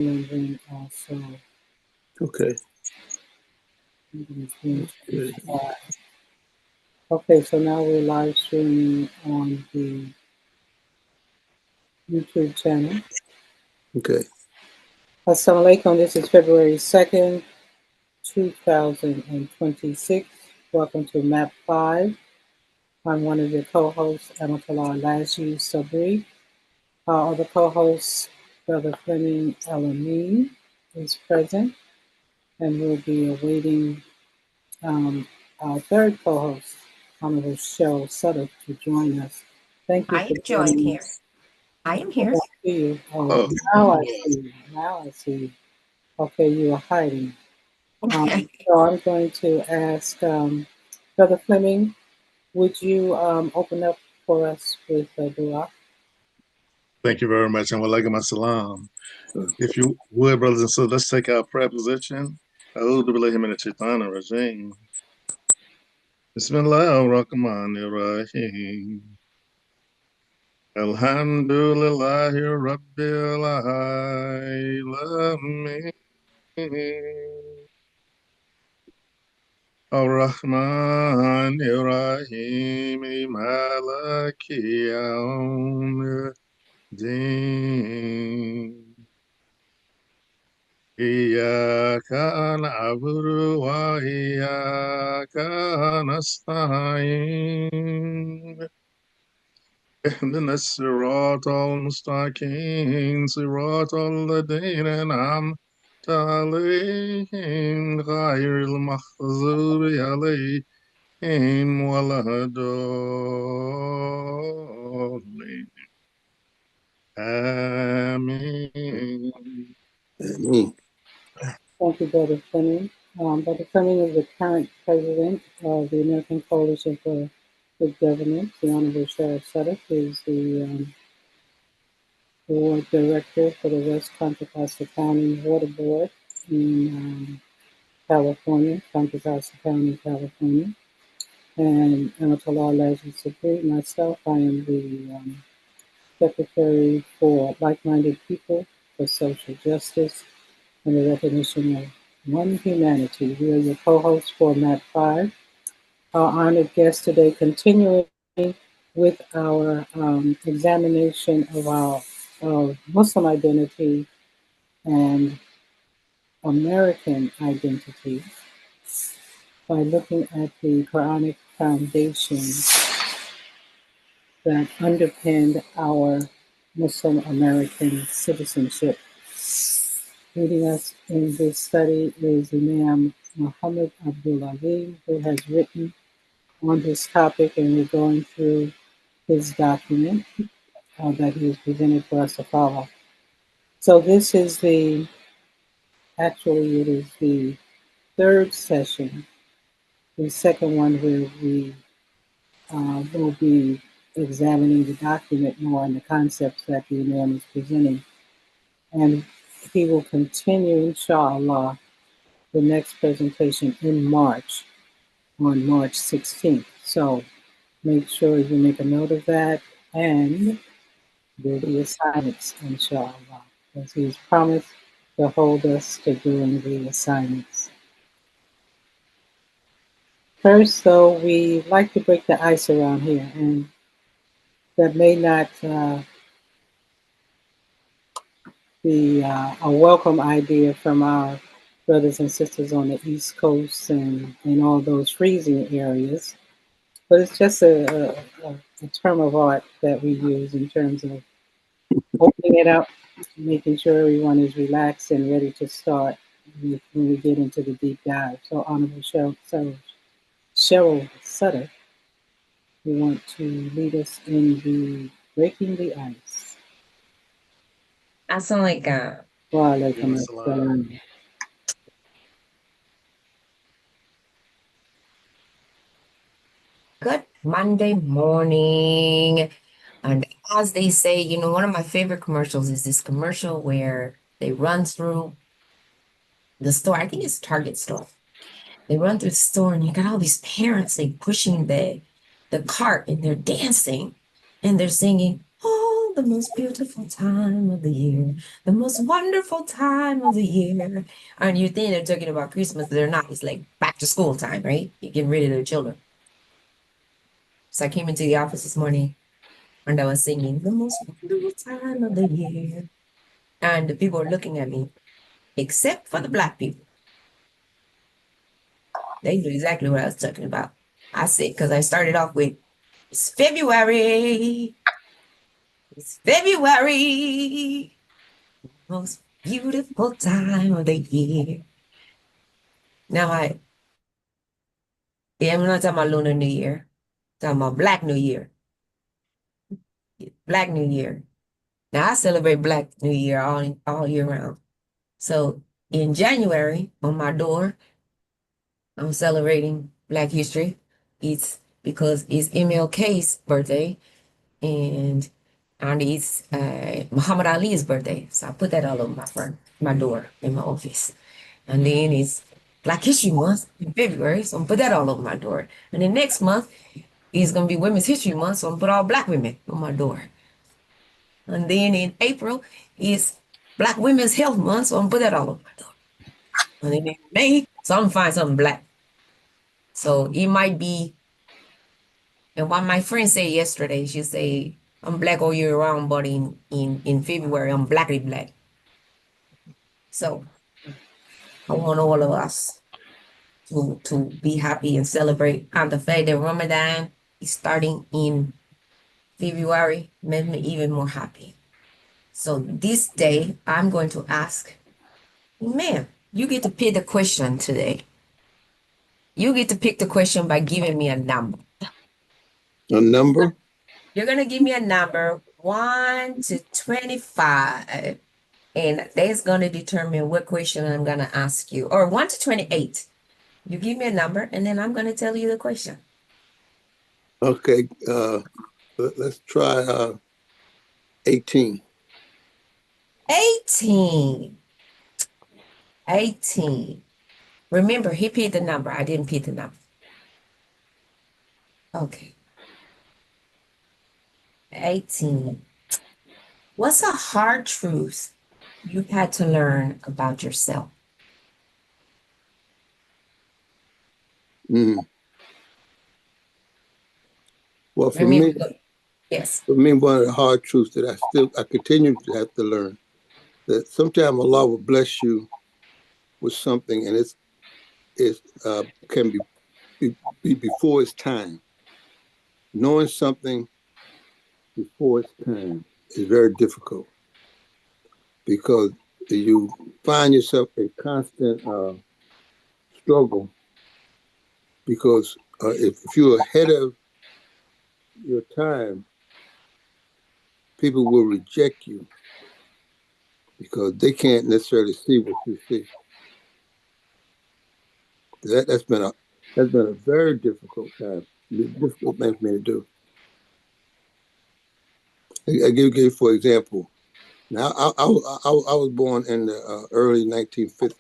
and then also Okay. good. Okay, so now we're live streaming on the YouTube channel. Okay. Assalamu alaikum. This is February 2nd, 2026. Welcome to MAP5. I'm one of your co-hosts, Amatullah Alaji-Sabrie. Our other co-host, Brother Fleming El-Amin, is present, and we'll be awaiting our third co-host, Honorable Cheryl Sudduth, to join us. Thank you I for am joined joining here. us. I am here. I see you. Oh, now I see you. Now I see you. Okay, you are hiding. Okay. So I'm going to ask Brother Fleming, would you open up for us with a dua? Thank you very much, and walaikum assalam. If you would, brothers and sisters, let's take our prayer position. A'udhu billahi minash shaitanir rajim. Bismillahir rahmanir rahim. Alhamdulillahi rabbil alamin. Ar-Rahmanir Rahim. Maliki yawmiddin. إياك نعبد وإياك نستعين اهدنا الصراط المستقيم صراط الذين أنعمت عليهم غير المغضوب عليهم ولا الضالين آمين. Amen. Thank you, Brother Fleming. Brother Fleming is the current president of the American Coalition for Good Governance. The Honorable Cheryl Sudduth is the board director for the West Contra Costa County Water Board in California, Contra Costa County, California. And Amatullah Alaji-Sabrie, myself, I am the secretary for Like-Minded People for Social Justice and the Recognition of One Humanity. We are your co-hosts for MAP5. Our honored guest today, continuing with our examination of Muslim identity and American identity by looking at the Quranic foundations that underpinned our Muslim American citizenship. Leading us in this study is Imam Muhammad Abdullah Ali, who has written on this topic, and we're going through his document that he has presented for us to follow. So this is it is the third session, the second one where we will be examining the document more and the concepts that the Imam is presenting. And he will continue, inshallah, the next presentation in March, on March 16th. So make sure you make a note of that and do the assignments, inshallah, because he's promised to hold us to doing the assignments. First, though, we like to break the ice around here, and that may not be a welcome idea from our brothers and sisters on the East Coast and in all those freezing areas. But it's just a term of art that we use in terms of opening it up, making sure everyone is relaxed and ready to start when we get into the deep dive. So, Honorable Cheryl Sudduth, we want to lead us in the breaking the ice. Assalamu alaikum. Wa alaikum assalam. Good Monday morning. And as they say, one of my favorite commercials is this commercial where they run through the store. I think it's Target store. They run through the store and you got all these parents pushing the cart and they're dancing and they're singing, "Oh Oh, the most beautiful time of the year, the most wonderful time of the year. And you think they're talking about Christmas, they're not. It's like back to school time, right? You're getting rid of the children. So I came into the office this morning and I was singing the most wonderful time of the year. And the people were looking at me, except for the Black people. They knew exactly what I was talking about. I said, because I started off with, it's February. It's February. Most beautiful time of the year. Now I'm not talking about Lunar New Year. I'm talking about Black New Year. Black New Year. Now I celebrate Black New Year all year round. So in January, on my door, I'm celebrating Black History. It's because it's MLK's birthday and it's Muhammad Ali's birthday. So I put that all over my door in my office. And then it's Black History Month in February, so I'm put that all over my door. And then next month is gonna be Women's History Month, so I'm put all Black women on my door. And then in April is Black Women's Health Month, so I'm put that all over my door. And then in May, so I'm gonna find something Black. So it might be, and what my friend said yesterday, she said, I'm Black all year round, but in February, I'm Blackly Black. So I want all of us to be happy and celebrate. And the fact that Ramadan is starting in February made me even more happy. So this day, I'm going to ask, ma'am, you get to pick the question today. You get to pick the question by giving me a number. A number? You're going to give me a number 1 to 25, and that's going to determine what question I'm going to ask you. Or 1 to 28. You give me a number, and then I'm going to tell you the question. Okay. Let's try 18. 18. 18. Remember, he picked the number. I didn't pick the number. Okay. 18. What's a hard truth you had to learn about yourself? Mm. Well, Remember, yes. for me, one of the hard truths that I continue to have to learn, that sometimes Allah will bless you with something, and it can be before its time. Knowing something before its time is very difficult because you find yourself in constant struggle because if you're ahead of your time, people will reject you because they can't necessarily see what you see. That's been a very difficult time, difficult thing for me to do. I give you for example. Now I was born in the early 1950s,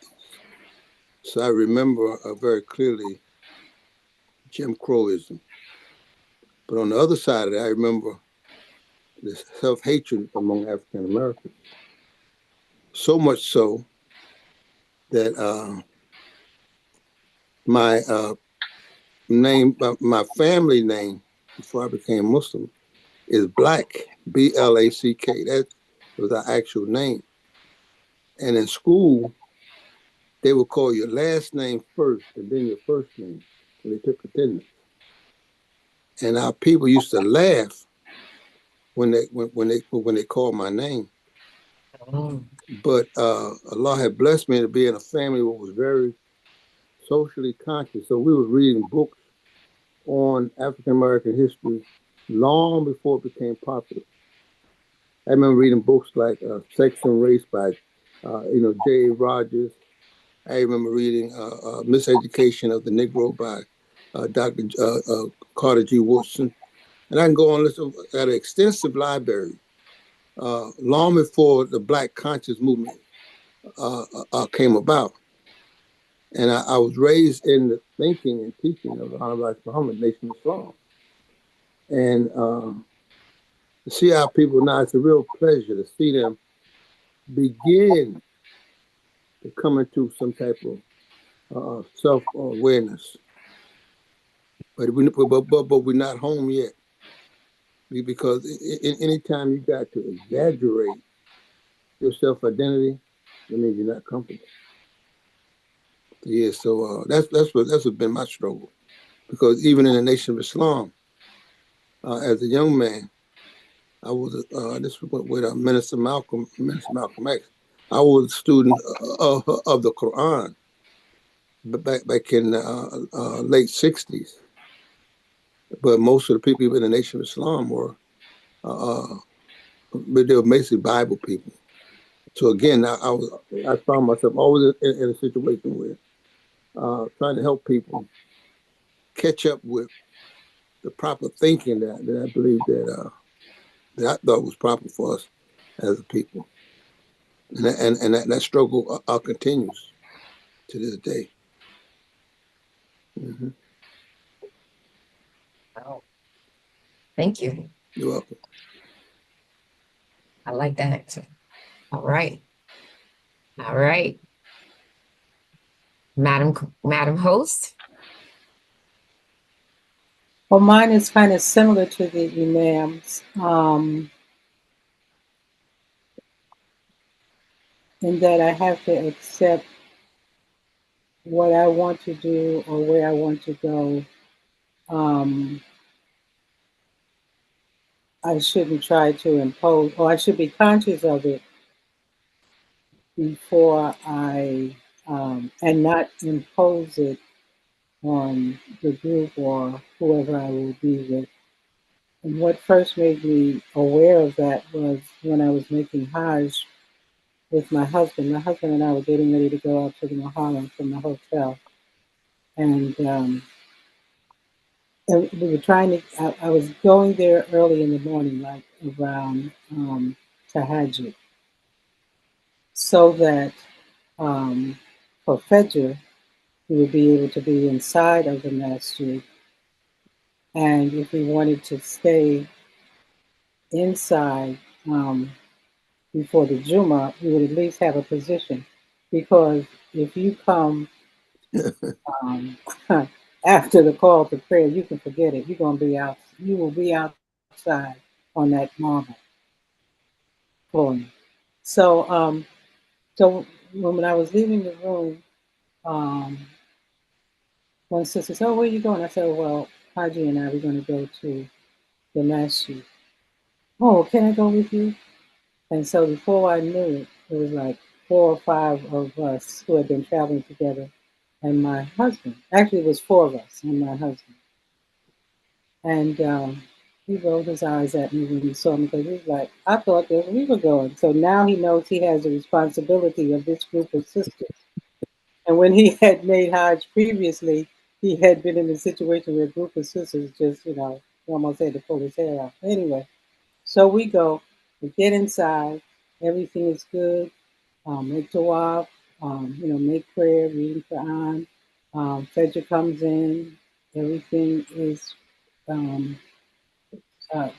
so I remember very clearly Jim Crowism. But on the other side of that, I remember the self-hatred among African Americans. So much so that my name, my family name, before I became Muslim, is Black, Black. That was our actual name. And in school, they would call your last name first and then your first name when they took attendance. And our people used to laugh when they called my name. Oh. But Allah had blessed me to be in a family that was very socially conscious. So we were reading books on African American history long before it became popular. I remember reading books like Sex and Race by, J.A. Rogers. I remember reading Miseducation of the Negro by Dr. Carter G. Woodson. And I can go on listen at an extensive library long before the Black conscious movement came about. And I was raised in the thinking and teaching of the Honorable Muhammad, Nation of Islam. And to see our people now, it's a real pleasure to see them begin to come into some type of self-awareness. But we're not home yet. Because anytime you got to exaggerate your self-identity, that means you're not comfortable. Yeah, so that's what's been my struggle. Because even in the Nation of Islam, as a young man, I was this was with Minister Malcolm X. I was a student of the Quran, but back in late '60s. But most of the people in the Nation of Islam were, but they were basically Bible people. So again, I found myself always in a situation where trying to help people catch up with the proper thinking that I believe that I thought was proper for us as a people, and that struggle continues to this day. Mm-hmm. Oh, thank you. You're welcome. I like that answer. All right. All right. Madam Host. Well, mine is kind of similar to the imams, in that I have to accept what I want to do or where I want to go. I shouldn't try to impose, or I should be conscious of it before and not impose it on the group or whoever I will be with. And what first made me aware of that was when I was making Hajj with my husband. My husband and I were getting ready to go out to the Muharram from the hotel. And we were trying to, I was going there early in the morning, like around Tahajjud, so that for Fajr, we would be able to be inside of the masjid. And if we wanted to stay inside before the Juma, we would at least have a position. Because if you come um, after the call to prayer, you can forget it. You're going to be out. You will be outside on that marble flooring. So, so when I was leaving the room, um, one sister said, "Oh, where are you going?" I said, "Well, Haji and I we're going to go to the masjid." "Oh, can I go with you?" And so before I knew it, it was like 4 or 5 of us who had been traveling together, and my husband. Actually, it was 4 of us and my husband. And he rolled his eyes at me when he saw me because he was like, "I thought that we were going." So now he knows he has the responsibility of this group of sisters. And when he had made Hajj previously, he had been in a situation where a group of sisters just, almost had to pull his hair out. Anyway, so we go, we get inside, everything is good, make tawaf, make prayer, reading Quran. Fajr comes in, everything is, um,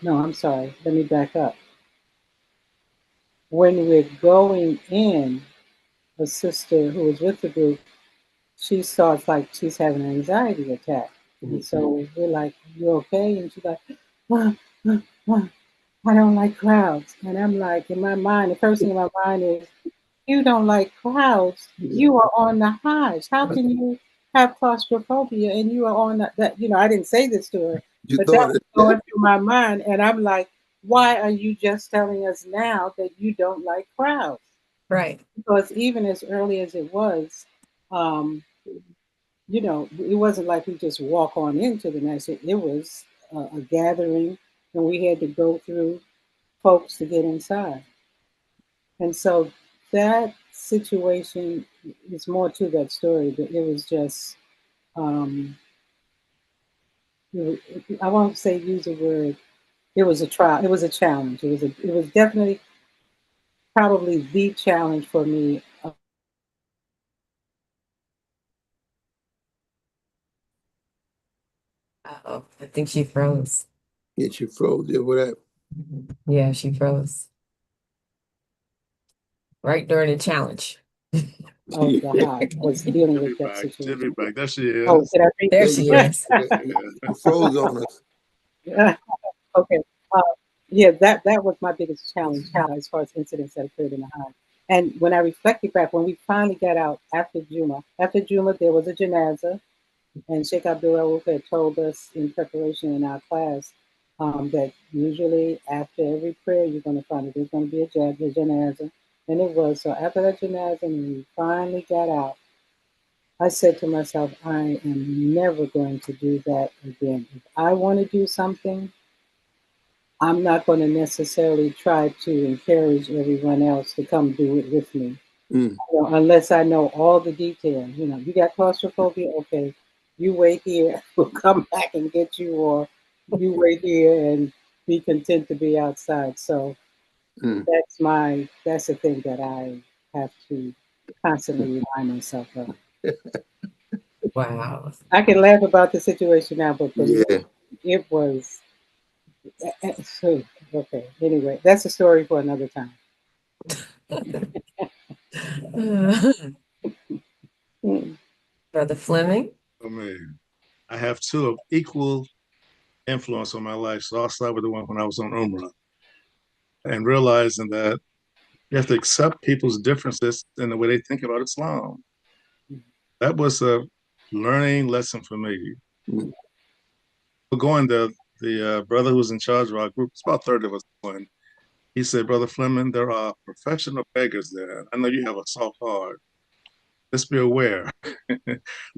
no, I'm sorry, let me back up. When we're going in, a sister who was with the group, she starts like she's having an anxiety attack. And so we're like, "You okay?" And she's like, "Ah, ah, ah, I don't like crowds." And I'm like, in my mind, the first thing in my mind is, "You don't like crowds. You are on the Hajj. How can you have claustrophobia and you are on that?" I didn't say this to her, You but that thought was it. going through my mind. And I'm like, why are you just telling us now that you don't like crowds? Right. Because even as early as it was, um, it wasn't like we just walk on into the next. It was a gathering, and we had to go through folks to get inside. And so that situation is more to that story, but it was just, um, I won't say use a word. It was a trial. It was a challenge. It was definitely probably the challenge for me. Uh-oh, I think she froze. Get you froze there with that. Yeah, she froze right during the challenge. Oh, the high was dealing She'll be with that back. She'll be situation. back. There she Oh, is. did I read There this? she is. You froze on us. Okay. Uh, yeah, that was my biggest challenge as far as incidents that occurred in the high. And when I reflected back, when we finally got out after Juma, there was a janaza, and Sheikh Abdul Rauf had told us in preparation in our class that usually after every prayer, you're going to find that there's going to be a janaza. And it was. So after that janaza, when we finally got out, I said to myself, I am never going to do that again. If I want to do something, I'm not going to necessarily try to encourage everyone else to come do it with me, Mm. unless I know all the details. You got claustrophobia, okay, you wait here, we'll come back and get you, or you wait here and be content to be outside. So Mm. that's the thing that I have to constantly remind myself of. Wow. I can laugh about the situation now, but believe Yeah. it was okay. Anyway, that's a story for another time. Mm. Brother Fleming. Oh, man. I have two of equal influence on my life. So I'll start with the one when I was on Umrah and realizing that you have to accept people's differences in the way they think about Islam. That was a learning lesson for me. Mm. Going the brother who was in charge of our group, it's about 30 of us going. He said, Brother Fleming, there are professional beggars there. I know you have a soft heart. Let's be aware.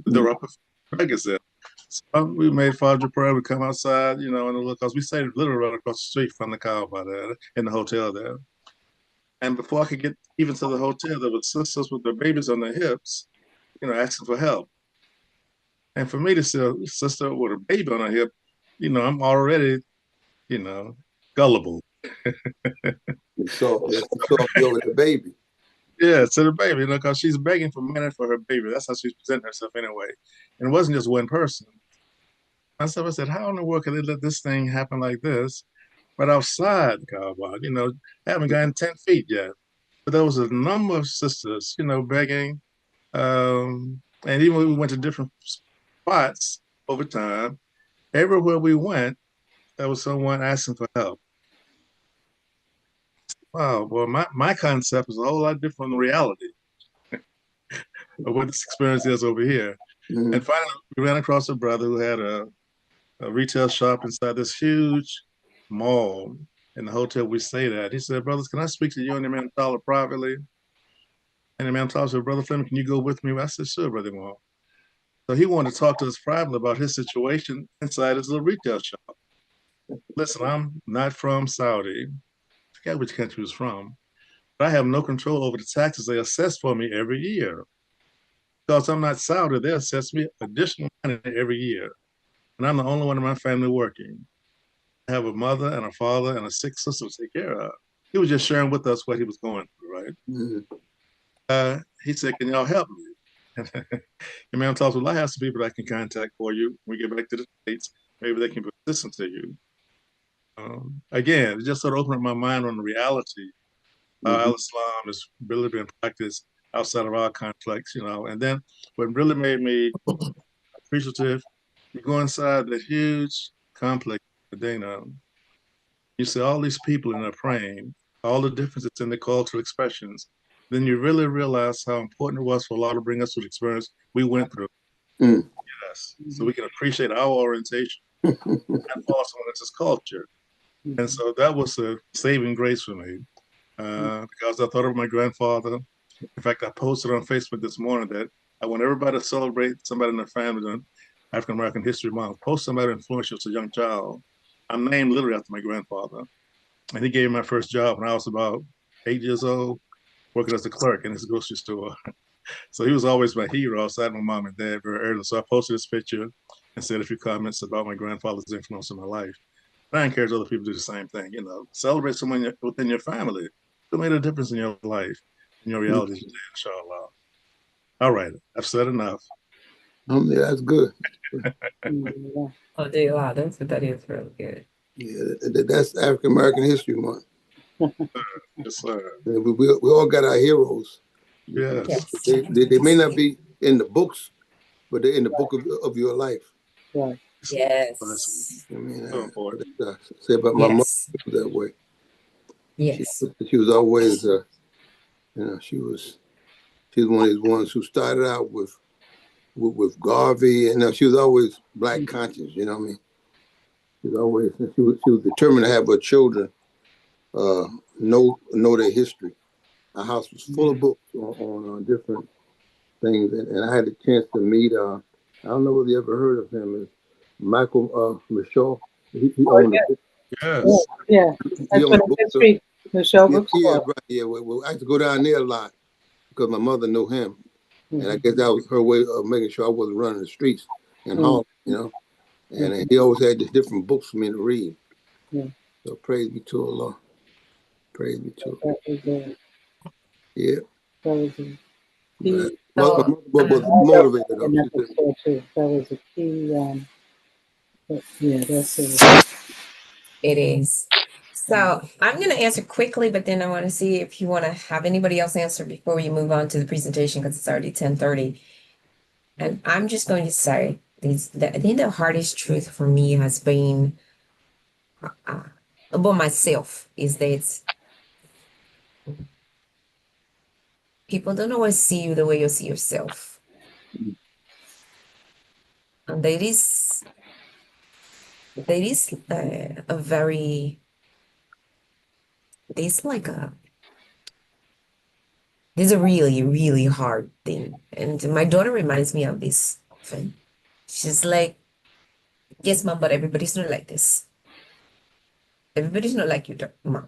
There are professional beggars there. So we made Fajr prayer. We come outside, and look, because we stayed literally right across the street from the Kaaba there, in the hotel there. And before I could get even to the hotel, there were sisters with their babies on their hips, asking for help. And for me to see a sister with a baby on her hip, I'm already, you know, gullible. You saw me over the baby. Yeah, to the baby, because she's begging for money for her baby. That's how she's presenting herself anyway. And it wasn't just one person. I said, how in the world can they let this thing happen like this? But outside the Kaaba, haven't gotten 10 feet yet. But there was a number of sisters, begging. And even when we went to different spots over time, everywhere we went, there was someone asking for help. Wow, well, my concept is a whole lot different from the reality of what this experience is over here. Mm-hmm. And finally, we ran across a brother who had a retail shop inside this huge mall in the hotel we stayed at. He said, brothers, can I speak to you and Imam Tyler privately? And Imam Tyler said, Brother Fleming, can you go with me? I said, sure, Brother Imam. So he wanted to talk to us privately about his situation inside his little retail shop. Listen, I'm not from Saudi. I forget which country he was from. But I have no control over the taxes they assess for me every year. Because I'm not Saudi, they assess me additional money every year. And I'm the only one in my family working. I have a mother and a father and a sick sister to take care of. He was just sharing with us what he was going through, right? Mm-hmm. He said, can y'all help me? And man talks, well, I have some people that I can contact for you when we get back to the States. Maybe they can assist to you. Again, it just sort of opened up my mind on the reality. Mm-hmm. Al-Islam is really being practiced outside of our complex, And then what really made me appreciative, you go inside the huge complex, Medina, you see all these people in there praying, all the differences in the cultural expressions. Then you really realize how important it was for Allah to bring us to the experience we went through. Mm. Yes, so we can appreciate our orientation and follow someone else's culture. And so that was a saving grace for me because I thought of my grandfather. In fact, I posted on Facebook this morning that I want everybody to celebrate somebody in their family on African American History Month. Post somebody influential as a young child. I'm named literally after my grandfather. And he gave me my first job when I was about 8 years old, working as a clerk in his grocery store. So he was always my hero outside my mom and dad very early. So I posted this picture and said a few comments about my grandfather's influence in my life. And I encourage other people to do the same thing. Celebrate someone within your family who made a difference in your life, in your reality today, inshallah. All right, I've said enough. Yeah, that's good. Yeah. Oh, dear, wow, that is really good. Yeah, that's African American History Month. Yes, sir. And we all got our heroes. Yes. Yes. They may not be in the books, but they're in the book of your life. Right. Yes. I mean, So important. I say about my mother Yes. that way. Yes. She was always, she's one of these ones who started out with Garvey, and she was always black conscious. You know what I mean? She was determined to have her children know their history. Our house was full of books on different things, and I had a chance to meet. I don't know whether you ever heard of him. Is Michael Michaud. He Oh, owned a book. yeah. Yes. Yeah. He That's owned what a the bookstore. history, Michelle Yeah, yeah, bookstore. right. Yeah, I used to go down there a lot because my mother knew him, and I Mm-hmm. guess that was her way of making sure I wasn't running the streets in Mm-hmm. Harlem. And he always had these different books for me to read. Yeah. So praise be to Allah. Praise be to That was a, Yeah. that was a But key. my So, mother was I love motivated though. in that She said, bookstore too. That was a key. Yeah, that's it. it is. So I'm going to answer quickly, but then I want to see if you want to have anybody else answer before we move on to the presentation because it's already 10:30. And I'm just going to say I think the hardest truth for me has been about myself is that people don't always see you the way you see yourself. And there is a very, there's like a, there's a really, really hard thing. And my daughter reminds me of this often. She's like, yes, mom, but everybody's not like this. Everybody's not like you, mom.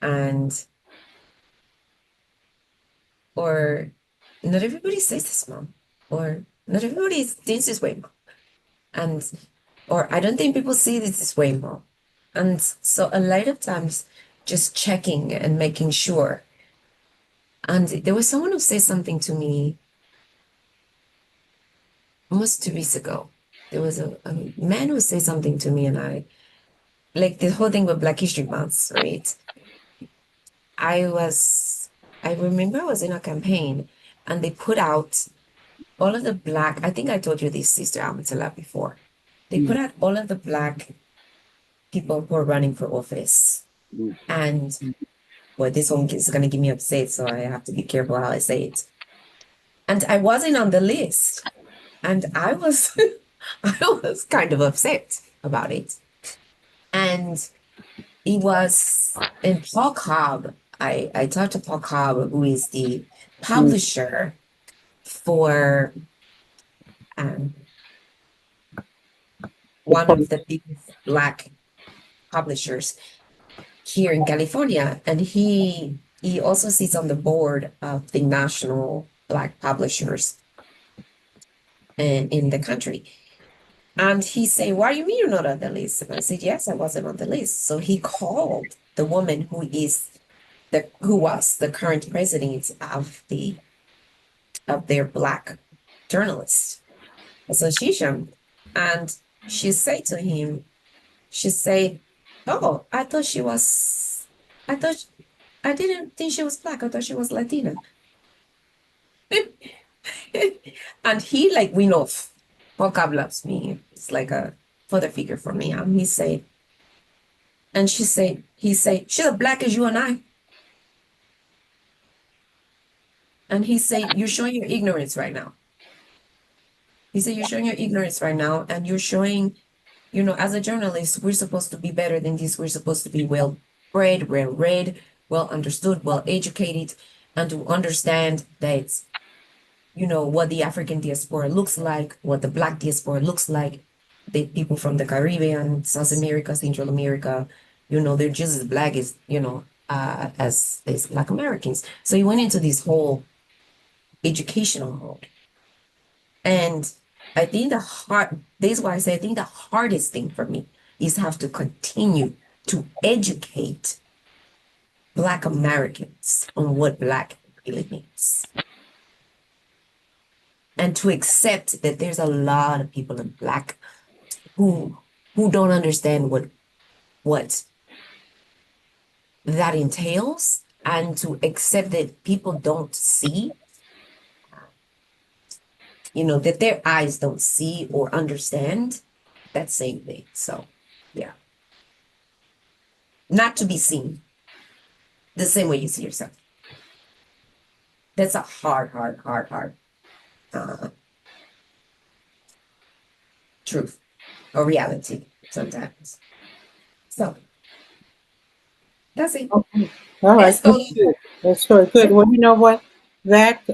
And, or not everybody says this, mom. Or not everybody thinks this way, mom. And, or I don't think people see this way, mom. And so a lot of times just checking and making sure. And there was someone who said something to me almost 2 weeks ago. There was a man who said something to me, and I like the whole thing with Black History Month, right? I was, I remember I was in a campaign and they put out all of the black, I think I told you this, Sister Amatullah, before. They put out all of the black people who are running for office. And well, this one is going to get me upset, so I have to be careful how I say it. And I wasn't on the list. And I was, I was kind of upset about it. And it was in Paul Cobb. I talked to Paul Cobb, who is the publisher for um, one of the biggest Black publishers here in California. And he also sits on the board of the national Black publishers in the country. And he said, why do you mean you're not on the list? And I said, yes, I wasn't on the list. So he called the woman who was the current president of their Black journalists association. And she said to him, she said, oh, I thought, I didn't think she was Black. I thought she was Latina. And he like went off. Paul Cobb loves me. It's like a father figure for me. And he said, and he said, she's as Black as you and I. And he said, you're showing your ignorance right now. He said, you're showing your ignorance right now, and you're showing, as a journalist, we're supposed to be better than this. We're supposed to be well bred, well read, well understood, well educated, and to understand that, what the African diaspora looks like, what the Black diaspora looks like, the people from the Caribbean, South America, Central America, they're just as Black as, as Black Americans. So he went into this whole educational mode. And I think this is why I say I think the hardest thing for me is have to continue to educate Black Americans on what Black really means. And to accept that there's a lot of people in Black who don't understand what what that entails, and to accept that people don't see, that their eyes don't see or understand that same thing. So, yeah. Not to be seen the same way you see yourself. That's a hard truth or reality sometimes. So that's it. Okay. All right. Let's go. That's good. That's very good. Well, you know what? That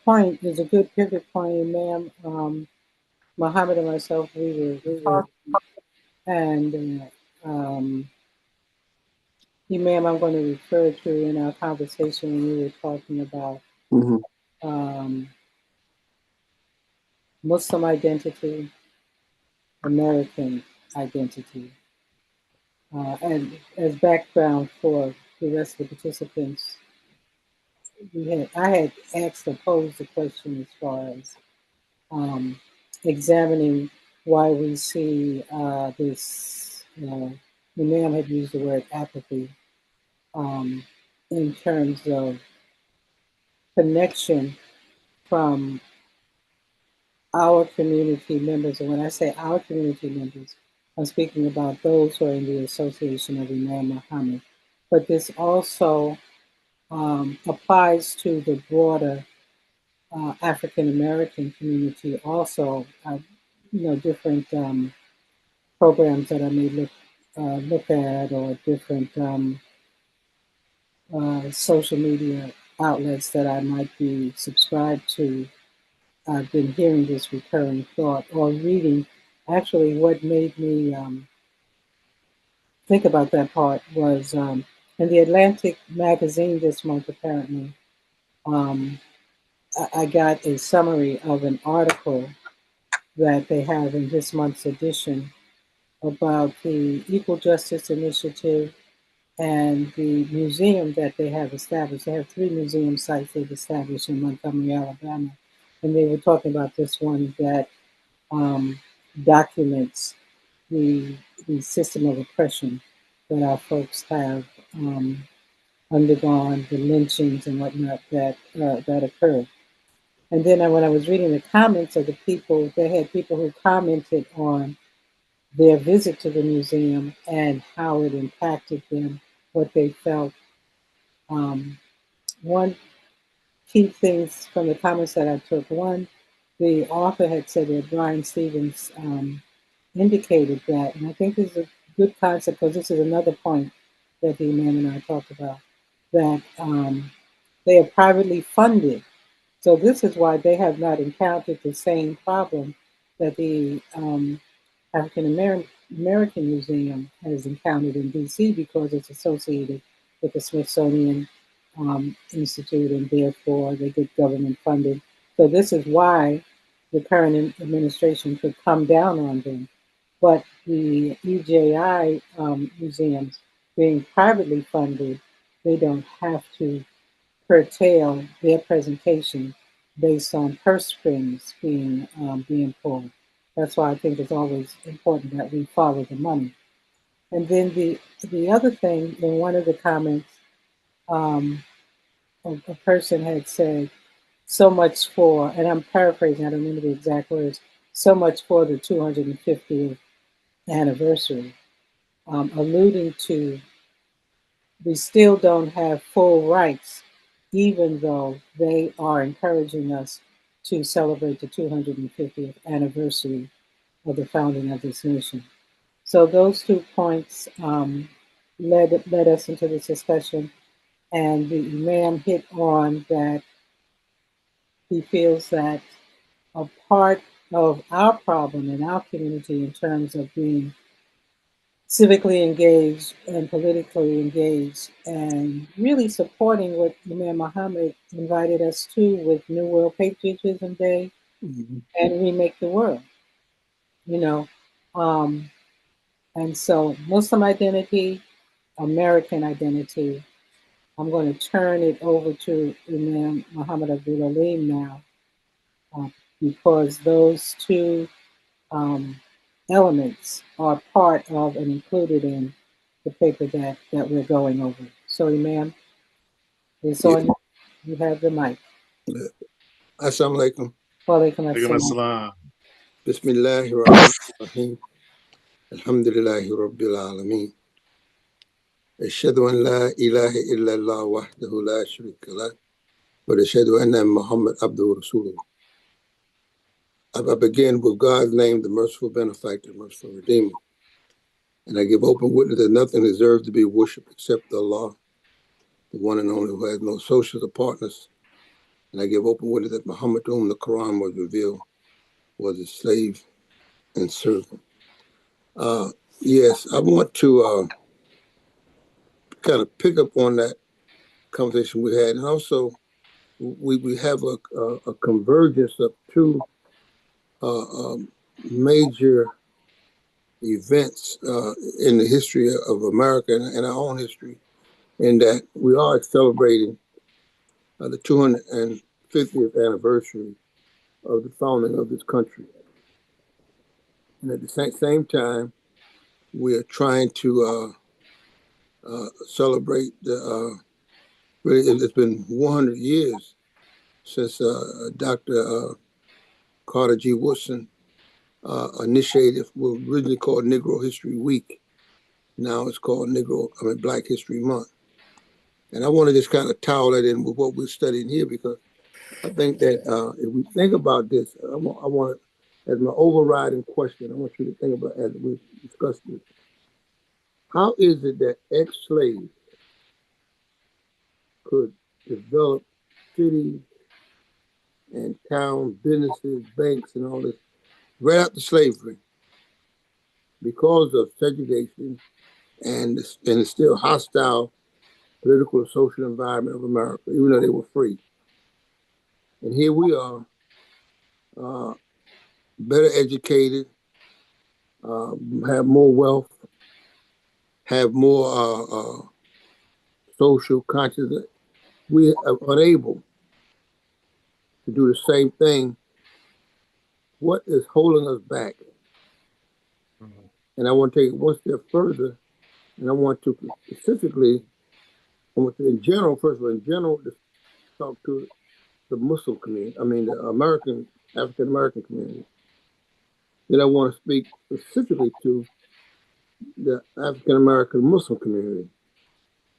point is a good pivot point, ma'am. Muhammad and myself, we were talking, and ma'am, I'm going to refer to in our conversation when we were talking about Mhm. um, Muslim identity, American identity, and as background for the rest of the participants, I had asked or posed a question as far as um, examining why we see this. The man had used the word apathy um, in terms of connection from our community members. And when I say our community members, I'm speaking about those who are in the Association of Imam Muhammad. But this also applies to the broader African American community. Also, different programs that I may look at, or different social media outlets that I might be subscribed to. I've been hearing this recurring thought or reading. Actually, what made me think about that part was in the Atlantic magazine this month, apparently, um, I got a summary of an article that they have in this month's edition about the Equal Justice Initiative and the museum that they have established. They have 3 museum sites they've established in Montgomery, Alabama. And they were talking about this one that um, documents the, the system of oppression that our folks have undergone, the lynchings and whatnot that occurred. And then when I was reading the comments of the people, they had people who commented on their visit to the museum and how it impacted them, what they felt. Um, One key things from the comments that I took, one, the author had said that Brian Stevens indicated that, and I think this is a good concept because this is another point that the man and I talked about, that they are privately funded. So this is why they have not encountered the same problem that the African American Museum has encountered in DC, because it's associated with the Smithsonian Institute, and therefore they get government funded. So this is why the current administration could come down on them. But the EJI museums, being privately funded, they don't have to curtail their presentation based on purse strings being pulled. That's why I think it's always important that we follow the money. And then the other thing, in one of the comments, um, a person had said, "So much for," and I'm paraphrasing, I don't remember the exact words, "so much for the 250th anniversary," alluding to we still don't have full rights, even though they are encouraging us to celebrate the 250th anniversary of the founding of this nation. So those 2 points led us into this discussion, and the Imam hit on that he feels that a part of our problem in our community in terms of being civically engaged and politically engaged, and really supporting what Imam Muhammad invited us to with New World Patriotism Day Mhm. and Remake the World, you know. Um, and so Muslim identity, American identity. I'm going to turn it over to Imam Muhammad Abdul Alim now, uh, because those two um, elements are part of and included in the paper that we're going over. So, Imam, it's on you. You have the mic. Assalamu alaikum. Walaikum Alaikum assalam. assalam. Bismillahir Rahmanir Rahim. Alhamdulillahi Rabbil Alameen. Ashhadu an la ilaha illallah wahdahu la sharika lah. Wa ashhadu anna Muhammad abduhu rasuluh. I begin with God's name, the merciful benefactor, merciful redeemer. And I give open witness that nothing deserves to be worshipped except Allah, the one and only who has no associates or partners. And I give open witness that Muhammad, to whom the Quran was revealed, was a slave and servant. Yes, I want to kind of pick up on that conversation we had. And also, we have a convergence of two major events in the history of America and our own history, in that we are celebrating the 250th anniversary of the founding of this country. And at the same time, we are trying to celebrate really, it's been 100 years since Dr. Carter G. Woodson initiated what was originally called Negro History Week. Now it's called Black History Month. And I want to just kind of towel that in with what we're studying here, because I think that if we think about this, I want, as my overriding question, I want you to think about, as we discussed this, how is it that ex-slaves could develop cities and towns, businesses, banks, and all this right after slavery, because of segregation and the still hostile political and social environment of America, even though they were free? And here we are, better educated, have more wealth, have more social consciousness. We are unable to do the same thing. What is holding us back? Mm-hmm. And I want to take it one step further, and I want to specifically, in general, first of all, in general, to talk to the Muslim community, the African American community. Then I want to speak specifically to the African American Muslim community,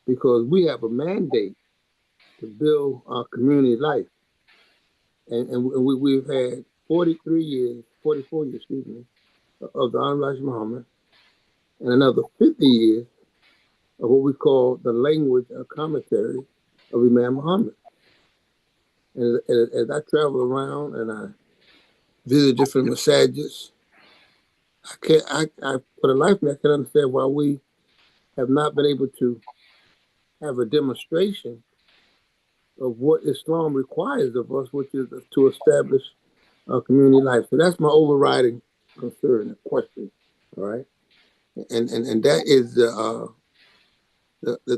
because we have a mandate to build our community life. And we've had 44 years, of the Honorable Elijah Muhammad, and another 50 years of what we call the language commentary of Imam Muhammad. And as I travel around and I visit different masajids, I for the life of me, I can't understand why we have not been able to have a demonstration of what Islam requires of us, which is to establish a community life. So that's my overriding concern and question. All right, and that is the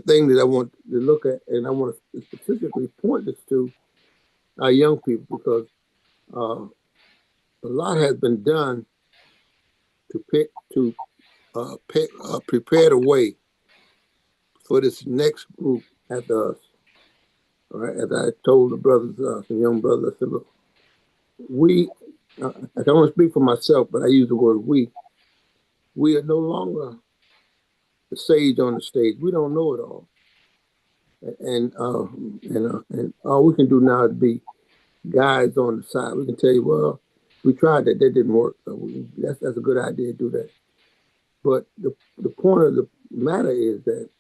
thing that I want to look at, and I want to specifically point this to our young people, because a lot has been done to prepare the way for this next group after us. All right, as I told the brothers, some young brothers, I said, look, I can only speak for myself, but I use the word we. We are no longer the sage on the stage. We don't know it all. And all we can do now is be guides on the side. We can tell you, well, we tried that didn't work. So that's a good idea to do that. But the point of the matter is that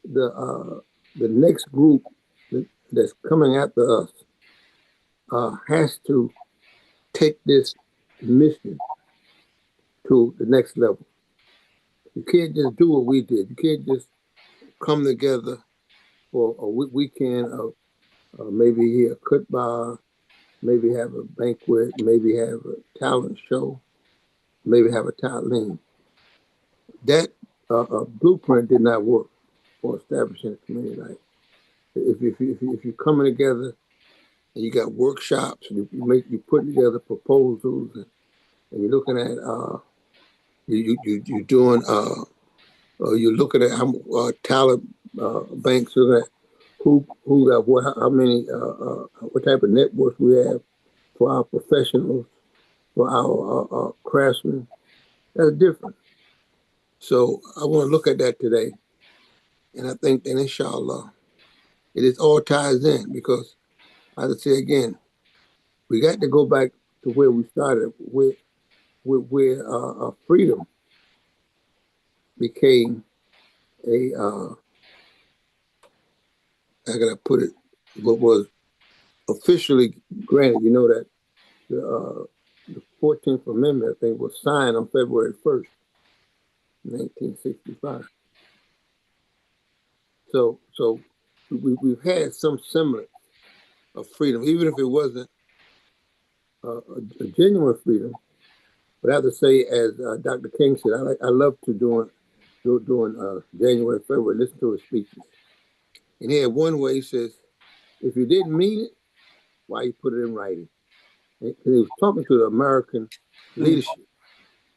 the next group that's coming after us has to take this mission to the next level. You can't just do what we did. You can't just come together for a weekend of maybe hear a khutbah, maybe have a banquet, maybe have a talent show, maybe have a ta'aleem. That blueprint did not work for establishing a community life. If you're coming together and you got workshops, and you put together proposals, and you're looking at you're doing You're looking at how talent banks, looking at who got what, how many, what type of networks we have for our professionals, for our craftsmen. That's different. So I want to look at that today. And I think that inshallah, it is all ties in because, as I say again, we got to go back to where we started, where freedom became a, how can I put it, what was officially granted. You know that the 14th Amendment, I think, was signed on February 1st, 1965. So we've had some semblance of freedom, even if it wasn't a genuine freedom. But I have to say, as Dr. King said, I love to doing January, February, listen to his speeches. And he had one way he says, if you didn't mean it, why you put it in writing? And he was talking to the American leadership,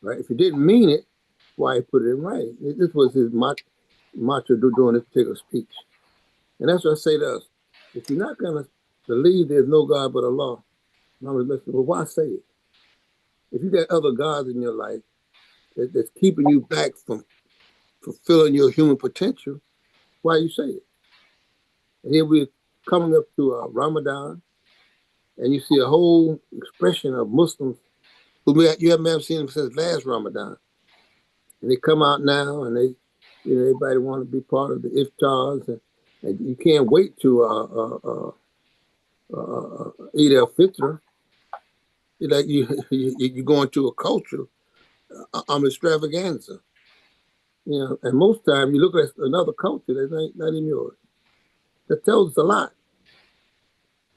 right? If you didn't mean it, why you put it in writing? This was his mantra during this particular speech. And that's what I say to us. If you're not going to believe there's no God but Allah, well, why say it? If you got other gods in your life that's keeping you back from fulfilling your human potential, why you say it? And here we're coming up to Ramadan, and you see a whole expression of Muslims who you haven't seen them since last Ramadan. And they come out now, and they, everybody want to be part of the iftars, and you can't wait to eat al-fitr. Like you're going to a culture, extravaganza. And most times you look at another culture that's not even yours. That tells us a lot.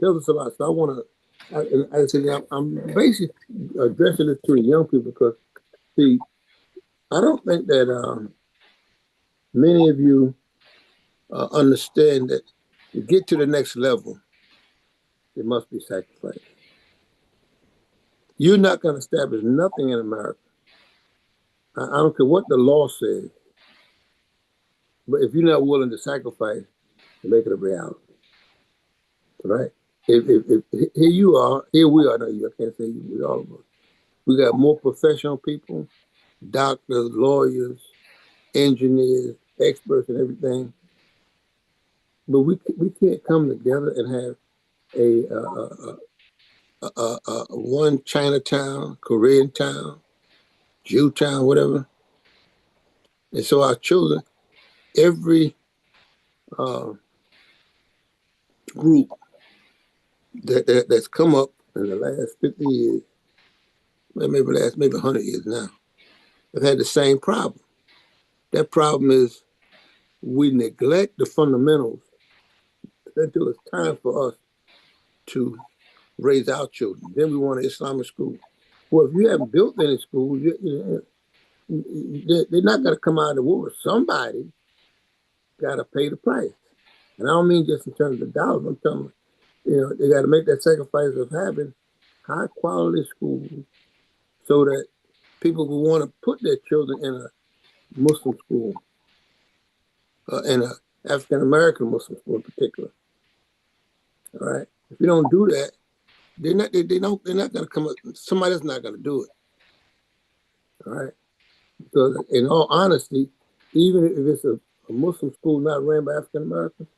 So I want to, I said, I'm basically addressing it to the young people because, see, I don't think that many of you understand that to get to the next level, it must be sacrificed. You're not going to establish nothing in America. I don't care what the law says, but if you're not willing to sacrifice to make it a reality, right? If here we are, no, I can't say you, we all of us. We got more professional people, doctors, lawyers, engineers, experts, and everything. But we can't come together and have one Chinatown, Korean town, Jew town, whatever. And so our children, every group that's come up in the last 50 years, maybe 100 years now, have had the same problem. That problem is we neglect the fundamentals until it's time for us to raise our children. Then we want an Islamic school. Well, if you haven't built any schools, they're not going to come out of the war. Somebody got to pay the price. And I don't mean just in terms of dollars. I'm talking, they got to make that sacrifice of having high quality schools so that people will want to put their children in a Muslim school, in an African American Muslim school in particular. All right. If you don't do that, they're not going to come up. Somebody's not going to do it. All right. Because in all honesty, even if it's a Muslim school not ran by African Americans,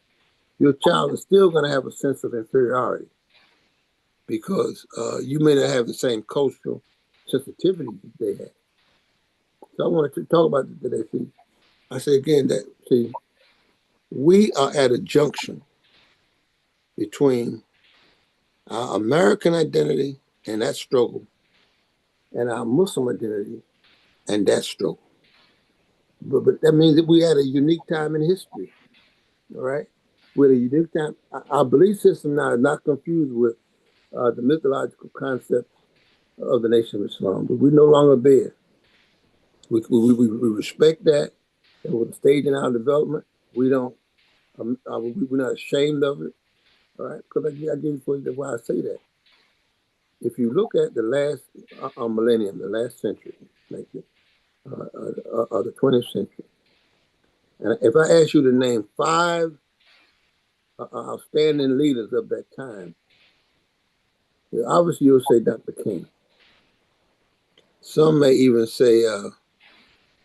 your child is still going to have a sense of inferiority because you may not have the same cultural sensitivity that they have. So I wanted to talk about it today. See, I say again that, see, we are at a junction between our American identity and that struggle and our Muslim identity and that struggle. But that means that we at a unique time in history, all right? We're at a unique time. Our belief system now is not confused with the mythological concept of the Nation of Islam, but we're no longer there. We respect that, and with the stage in our development, we don't. We're not ashamed of it, all right? Because I give you why I say that. If you look at the last millennium, the last century, like the 20th century, And if I ask you to name 5 outstanding leaders of that time, obviously you'll say Dr. King. Some may even say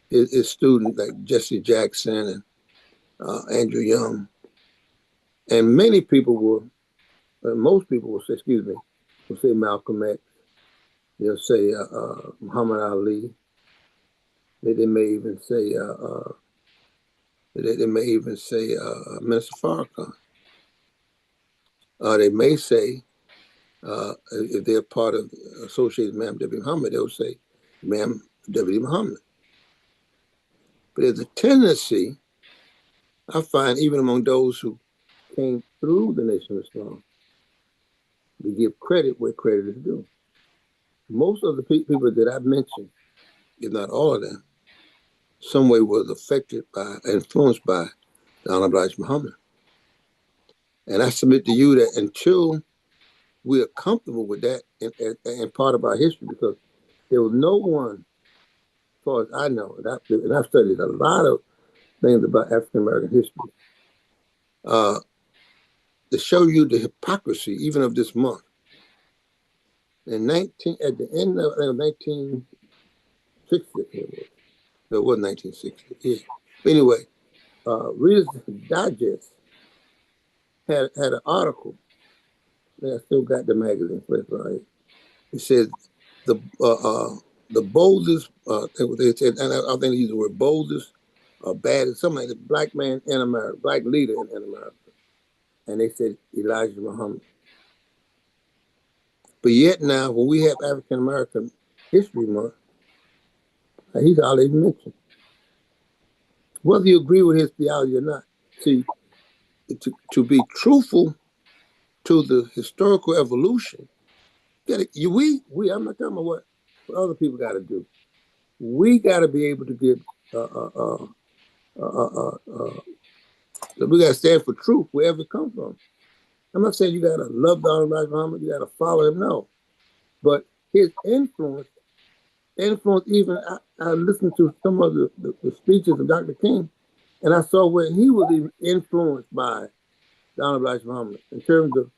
his student like Jesse Jackson and Andrew Young. And many people will, most people will say, will say Malcolm X. They'll say Muhammad Ali. They may even say Minister Farrakhan. They may say, if they're part of associated Imam W. Muhammad, they'll say Imam W. Muhammad. But there's a tendency, I find, even among those who came through the Nation of Islam, to give credit where credit is due. Most of the people that I've mentioned, if not all of them, some way was affected by, influenced by the Honorable Elijah Muhammad. And I submit to you that until we are comfortable with that and part of our history, because there was no one, as far as I know, and I've studied a lot of things about African American history, to show you the hypocrisy even of this month. At the end of 1960, it was 1960. Yeah. But anyway, Reader's Digest had an article. I still got the magazine for it, right? It said the boldest, they said, and I think they used the word boldest or baddest, something like that, black man in America, black leader in America. And they said Elijah Muhammad. But yet now, when we have African American History Month, he's all they mentioned. Whether you agree with his theology or not, see, to be truthful to the historical evolution, I'm not talking about what other people got to do. We got to be able to give, we got to stand for truth wherever it comes from. I'm not saying you got to love the Honorable Elijah Muhammad, you got to follow him, no. But his influence even, I listened to some of the speeches of Dr. King, and I saw where he was even influenced by the Honorable Elijah Muhammad in terms of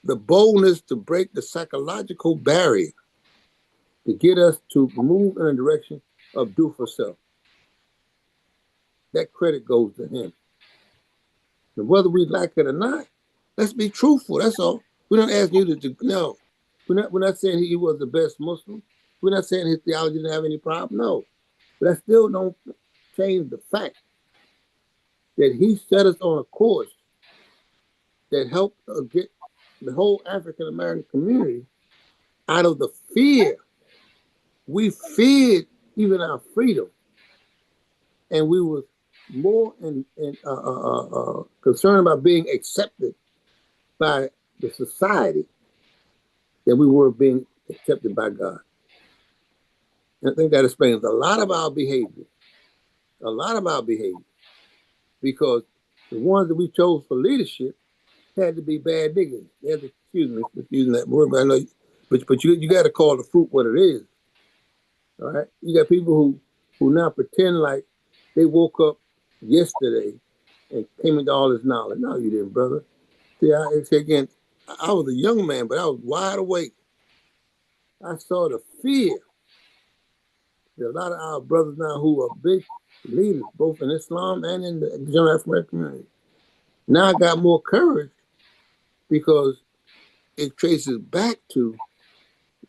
the boldness to break the psychological barrier to get us to move in a direction of do for self. That credit goes to him. And whether we like it or not, let's be truthful. That's all. We don't ask you to no. We're not saying he was the best Muslim. We're not saying his theology didn't have any problem. No. But I still don't change the fact that he set us on a course that helped get the whole African American community out of the fear. We feared even our freedom, and we were more concerned about being accepted by the society than we were being accepted by God. And I think that explains a lot of our behavior, because the ones that we chose for leadership had to be bad niggas. They had to, excuse me for using that word, but I know, but you got to call the fruit what it is. All right, you got people who now pretend like they woke up yesterday and came into all this knowledge. No, you didn't, brother. See, again, I was a young man, but I was wide awake. I saw the fear that a lot of our brothers now who are big leaders, both in Islam and in the general African American community, now got more courage because it traces back to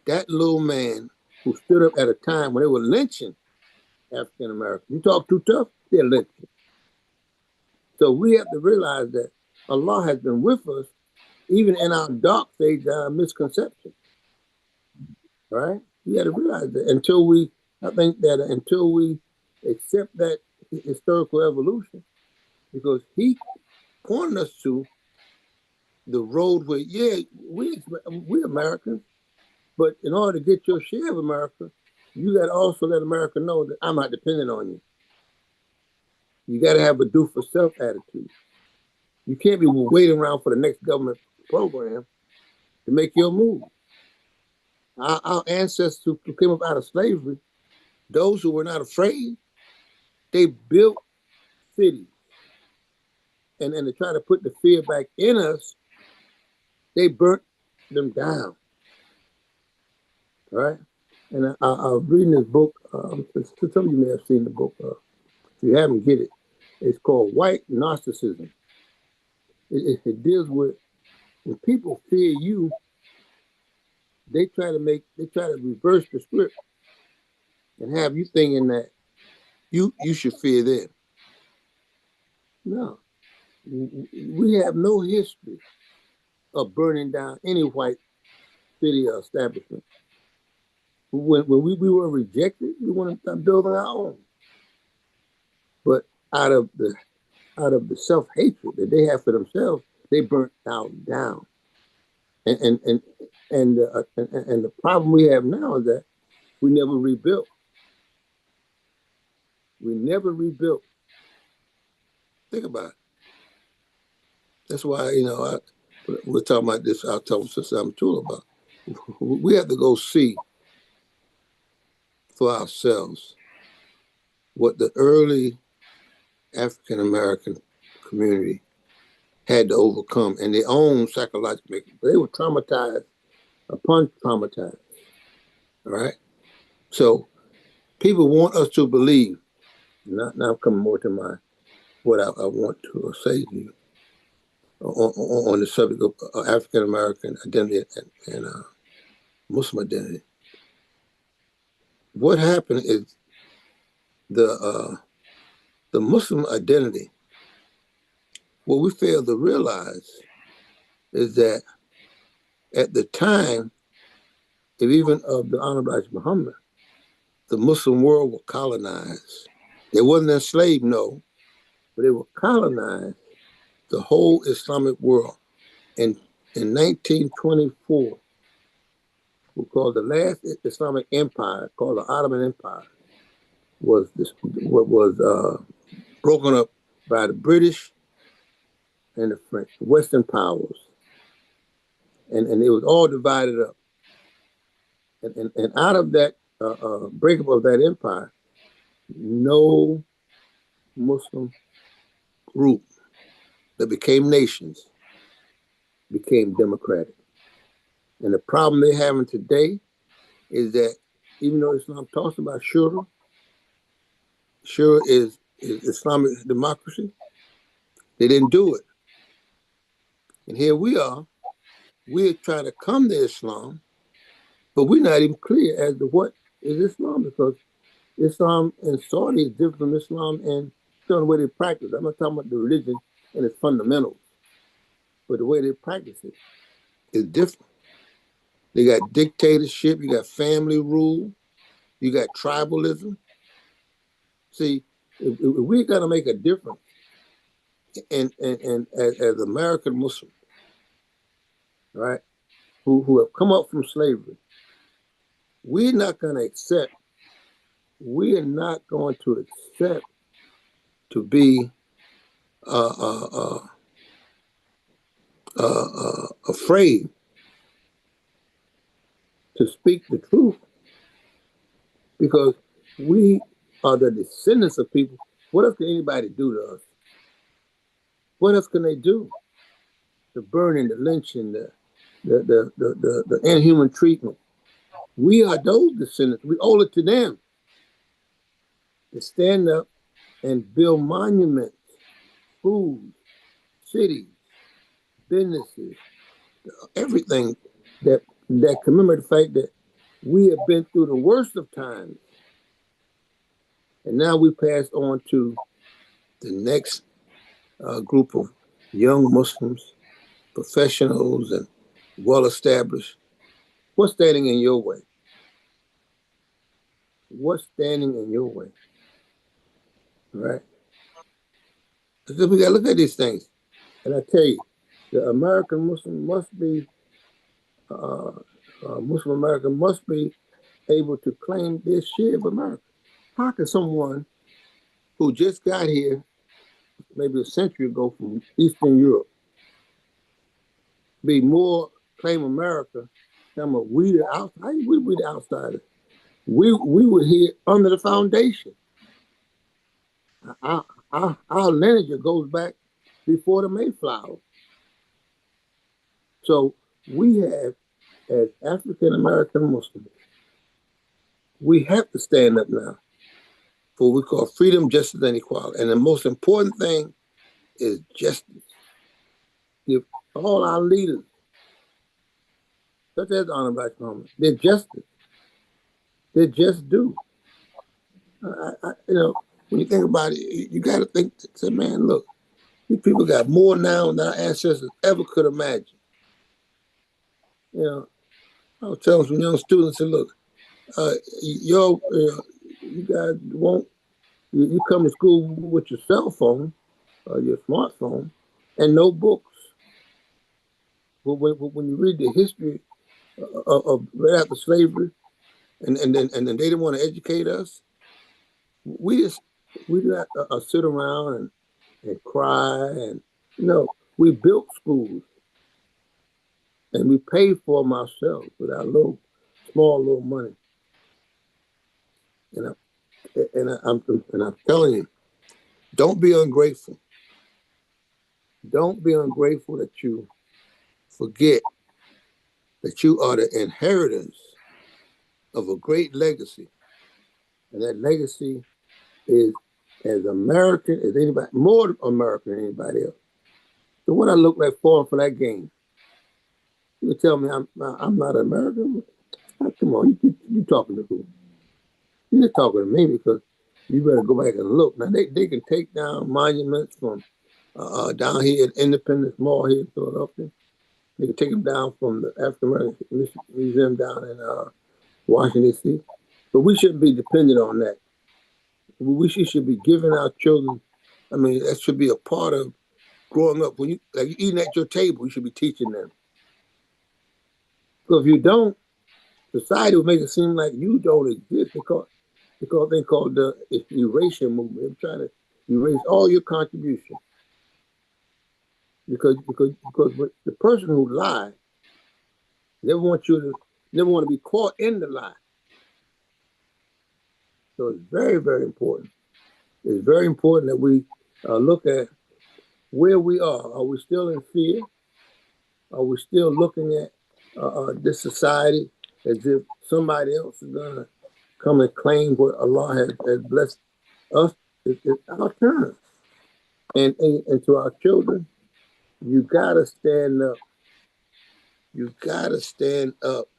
that little man who stood up at a time when they were lynching African Americans. You talk too tough, they're lynching. So we have to realize that Allah has been with us even in our dark stage, our misconception. Right? We got to realize that until we accept that historical evolution, because he pointed us to the road where, yeah, we Americans, but in order to get your share of America, you got to also let America know that I'm not dependent on you. You got to have a do for self attitude. You can't be waiting around for the next government program to make your move. Our ancestors who came up out of slavery, those who were not afraid, they built cities. And to try to put the fear back in us, they burnt them down, right? And I was reading this book. Some of you may have seen the book. If you haven't, get it. It's called White Narcissism. It deals with when people fear you, they try to reverse the script and have you thinking that you should fear them. No, we have no history of burning down any white city or establishment. When we were rejected, we wanted to start building our own. But out of the self-hatred that they have for themselves, they burnt down. And the problem we have now is that we never rebuilt. We never rebuilt. Think about it. That's why, we're talking about this. I'll talk to Sister Amatullah about. We have to go see for ourselves what the early African American community had to overcome in their own psychological. They were traumatized upon traumatized. All right. So people want us to believe. Now I'm coming more to what I want to say to you on the subject of African American identity and Muslim identity. What happened is the Muslim identity. What we fail to realize is that at the time, even of the Honorable Elijah Muhammad, the Muslim world was colonized. They wasn't enslaved, no, but they were colonized, the whole Islamic world. In 1924, we called the last Islamic empire, called the Ottoman Empire, was broken up by the British and the French, the Western powers. And it was all divided up. And out of that breakup of that empire, no Muslim group that became nations became democratic. And the problem they're having today is that even though Islam talks about Shura is Islamic democracy, they didn't do it. And here we are, we're trying to come to Islam, but we're not even clear as to what is Islam, because Islam in Saudi is different from Islam in the way they practice. I'm not talking about the religion and its fundamentals, but the way they practice it is different. They got dictatorship, you got family rule, you got tribalism. See, if we're going to make a difference and as American Muslims, right, who have come up from slavery, we're not going to accept to be afraid to speak the truth, because we are the descendants of people. What else can anybody do to us? What else can they do? The burning, the lynching, the inhuman treatment. We are those descendants. We owe it to them to stand up and build monuments, schools, cities, businesses, everything that commemorate the fact that we have been through the worst of times. And now we pass on to the next group of young Muslims, professionals and well-established. What's standing in your way? What's standing in your way? Right? So we got to look at these things. And I tell you, the American Muslim must be, Muslim American must be able to claim their share of America. How can someone who just got here maybe a century ago from Eastern Europe be more claim America than we the outside? We the outsiders. We were here under the foundation. our lineage goes back before the Mayflower. So we have, as African American Muslims, we have to stand up now for what we call freedom, justice, and equality. And the most important thing is justice. Give all our leaders, such as Honorable Black Muhammad, their justice. They're just due. When you think about it, you got to think, say, man, look, these people got more now than our ancestors ever could imagine. I was telling some young students, I said, look, you guys won't, you come to school with your cell phone, your smartphone, and no books. But when you read the history of right after slavery, and then they didn't want to educate us, we not sit around and cry, and we built schools and we paid for them ourselves with our small money. And I'm telling you, don't be ungrateful. Don't be ungrateful that you forget that you are the inheritors of a great legacy. And that legacy is as American as anybody, more American than anybody else. So when I look like falling for that game, you tell me I'm not American? Come on, you talking to who? You're not talking to me, because you better go back and look. Now they can take down monuments from down here at Independence Mall here in Philadelphia. They can take them down from the African American Museum down in Washington, D.C. But we shouldn't be dependent on that. We should be giving our children, that should be a part of growing up. When you're eating at your table, you should be teaching them. So if you don't, society will make it seem like you don't exist, because they call the erasure movement. They're trying to erase all your contributions. Because the person who lies never want to be caught in the lie. So it's very, very important. It's very important that we look at where we are. Are we still in fear? Are we still looking at this society as if somebody else is going to come and claim what Allah has blessed us? It's our turn. And to our children, you got to stand up. You got to stand up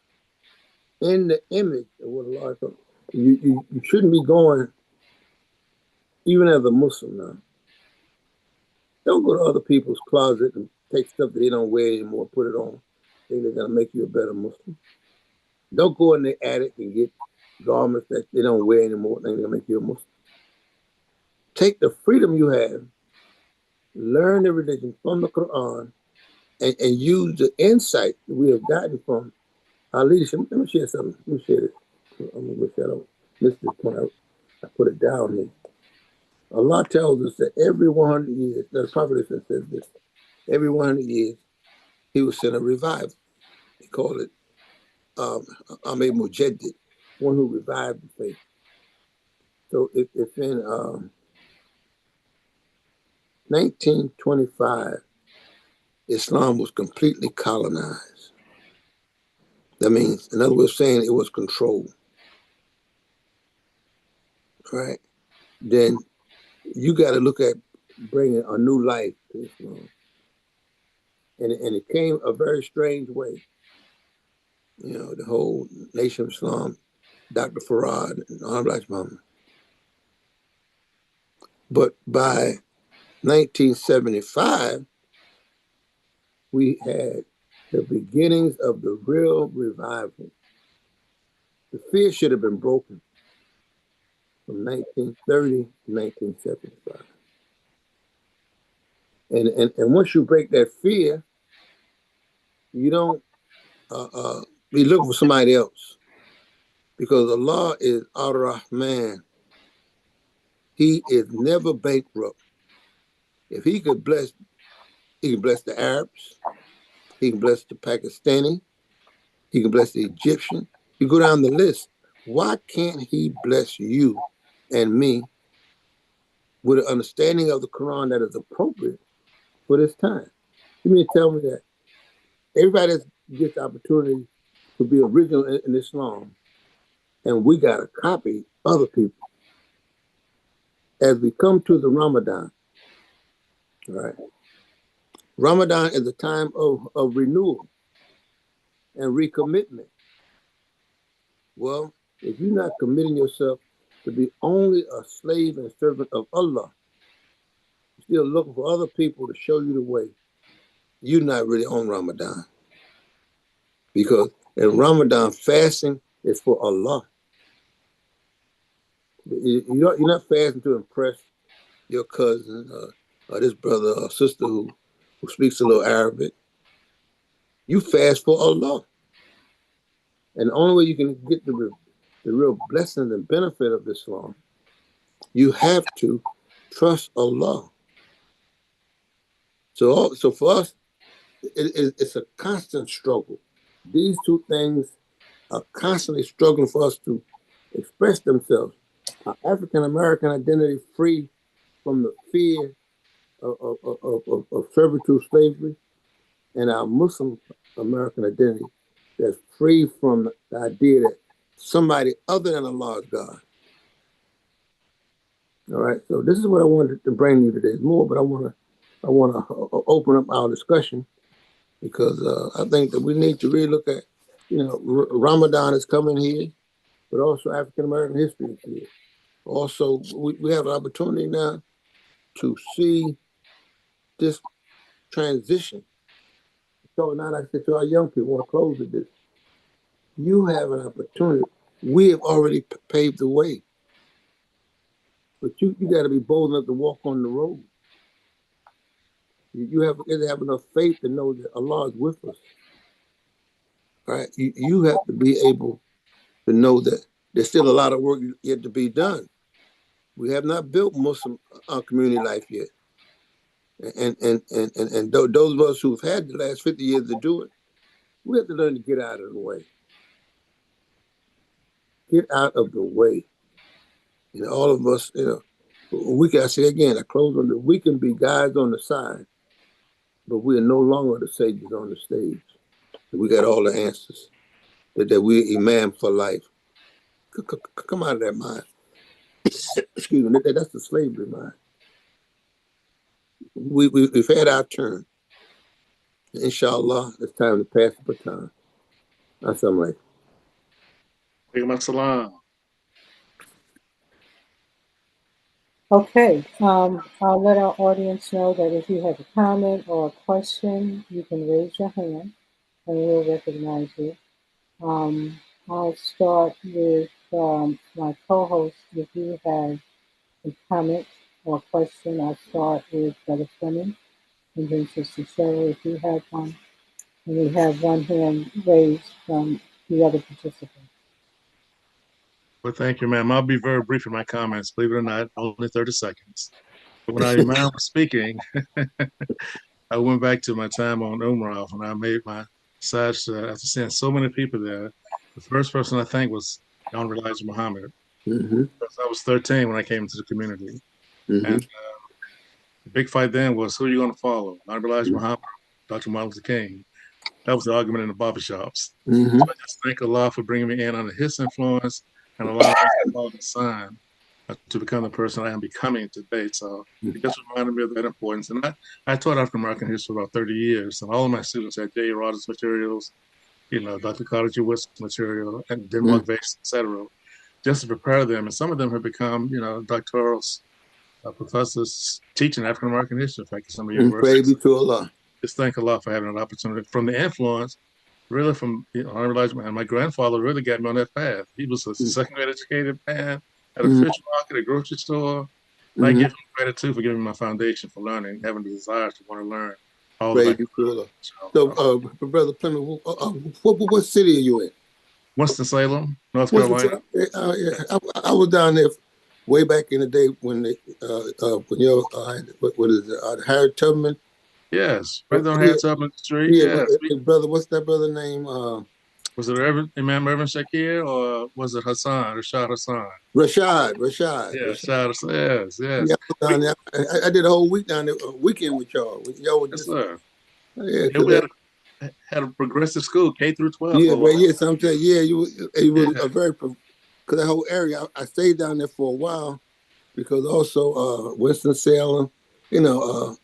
in the image of what Allah has done. You shouldn't be going, even as a Muslim now. Don't go to other people's closet and take stuff that they don't wear anymore, put it on. Think they're going to make you a better Muslim. Don't go in the attic and get garments that they don't wear anymore. Think they're going to make you a Muslim. Take the freedom you have, learn the religion from the Quran, and use the insight that we have gotten from our leadership. Let me share something. Let me share this. I'm going to make sure I don't miss this point. I put it down here. Allah tells us that every 100 years, the Prophet says this, every 100 years, he will send a revival. He called it Ahmed Mujaddid, one who revived the faith. So if in 1925, Islam was completely colonized. That means, in other words, saying it was controlled. Right? Then you got to look at bringing a new life to Islam. And it came a very strange way. The whole Nation of Islam, Dr. Farad, and Honorable Alaji-Sabrie. But by 1975, we had the beginnings of the real revival. The fear should have been broken from 1930 to 1975. And once you break that fear, you don't be looking for somebody else, because Allah is Ar-Rahman. He is never bankrupt. If he could bless, he can bless the Arabs, he can bless the Pakistani, he can bless the Egyptian. You go down the list. Why can't he bless you and me with an understanding of the Quran that is appropriate for this time. You mean to tell me that everybody gets the opportunity to be original in Islam, and we got to copy other people? As we come to the Ramadan, all right? Ramadan is a time of renewal and recommitment. Well, if you're not committing yourself to be only a slave and servant of Allah, you're still looking for other people to show you the way, you're not really on Ramadan. Because in Ramadan, fasting is for Allah. You're not fasting to impress your cousin or this brother or sister who speaks a little Arabic. You fast for Allah. And the only way you can get the real blessing and benefit of Islam, you have to trust Allah. So for us, it's a constant struggle. These two things are constantly struggling for us to express themselves. Our African American identity free from the fear of servitude, slavery, and our Muslim American identity that's free from the idea that somebody other than Allah is God. All right, so this is what I wanted to bring you today. It's more, but I want to open up our discussion because I think that we need to really look at, Ramadan is coming here, but also African American history is here. Also, we have an opportunity now to see this transition. So now, like I said to our young people, I want to close with this. You have an opportunity. We have already paved the way. But you got to be bold enough to walk on the road. You have to have enough faith to know that Allah is with us. All right? You have to be able to know that there's still a lot of work yet to be done. We have not built Muslim community life yet. And those of us who've had the last 50 years to do it, we have to learn to get out of the way. Get out of the way. All of us, we can, I say again, I close on that. We can be guys on the side, but we are no longer the sages on the stage. We got all the answers. That we're imam for life. Come out of that mind. Excuse me, that's the slavery mind. We've had our turn. Inshallah, it's time to pass the baton. Assalamu alaikum. Okay, I'll let our audience know that if you have a comment or a question, you can raise your hand and we'll recognize you. I'll start with my co-host. If you have a comment or question, I'll start with Brother Fleming and then Sister Cheryl if you have one. And we have one hand raised from the other participant. Well, thank you, ma'am. I'll be very brief in my comments. Believe it or not, only 30 seconds. But when Imam was speaking, I went back to my time on Umrah when I made my Saj after seeing so many people there. The first person I think was Honorable Elijah Muhammad. Mm-hmm. Because I was 13 when I came into the community. Mm-hmm. And the big fight then was, who are you going to follow? Honorable Elijah Muhammad, Dr. Martin Luther King. That was the argument in the barbershops. Mm-hmm. So I just thank Allah for bringing me in under his influence and allowing me to follow the sign to become the person I am becoming today. So it just reminded me of that importance. And I taught African American history for about 30 years, and all of my students had J. Rogers materials, Dr. Carter G. Wilson material, and Denmark Vase, etc., just to prepare them. And some of them have become, doctoral professors teaching African American history, in fact, at some of the universities. Praise be to Allah. Just thank Allah for having an opportunity from the influence. Really, from my grandfather really got me on that path. He was a second grade educated man at a fish market, a grocery store. I give him credit too for giving me my foundation for learning, having the desire to want to learn all that. So, Brother Fleming, what city are you in? Winston-Salem, North Carolina. I was down there way back in the day when what is it, Harriet Tubman. Yes, right on Harriet Tubman Street. Yeah, brother, what's that brother name? Was it Imam Irvin Shakir or was it Rashad Hassan? Rashad. Yeah, Rashad Hassan. Yes, Yeah, yes. I was down there. I did a whole week down there, a weekend with y'all. Y'all were Yes, just, sir. yeah, Yeah, we had a progressive school, K through 12 yeah, for a but while. yeah, so I'm telling you, yeah, it was Yeah. a very, because that whole area, I stayed down there for a while because also Winston-Salem, you know,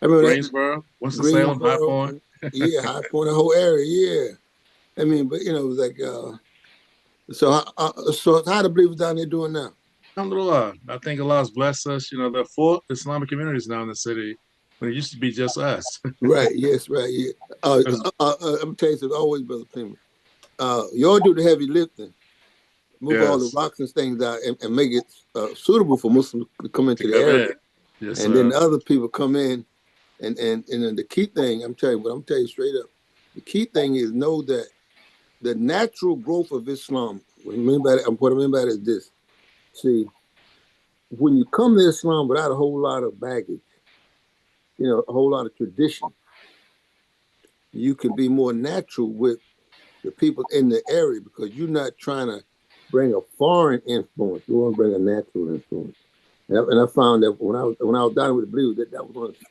I remember that Greensboro, Winston-Salem, High Greensboro, Point. yeah, High Point, the whole area, yeah. I mean, but you know, it was like, so how the believers down there doing now? Alhamdulillah. I think Allah's blessed us. You know, there are 4 Islamic communities now in the city when it used to be just us. Right, yes, right, yeah. There's- I'm gonna tell you something, always, Brother Freeman. Y'all do the heavy lifting, move all the yes, rocks and things out and make it suitable for Muslims to come to into the come area. in. Yes, And then sir. the other people come in and then the key thing, I'm telling you straight up, the key thing is know that the natural growth of Islam, what I mean by that is this. See, when you come to Islam without a whole lot of baggage, you know, a whole lot of tradition, you can be more natural with the people in the area because you're not trying to bring a foreign influence. You want to bring a natural influence. And I found that when I was down with the believers, that was one of the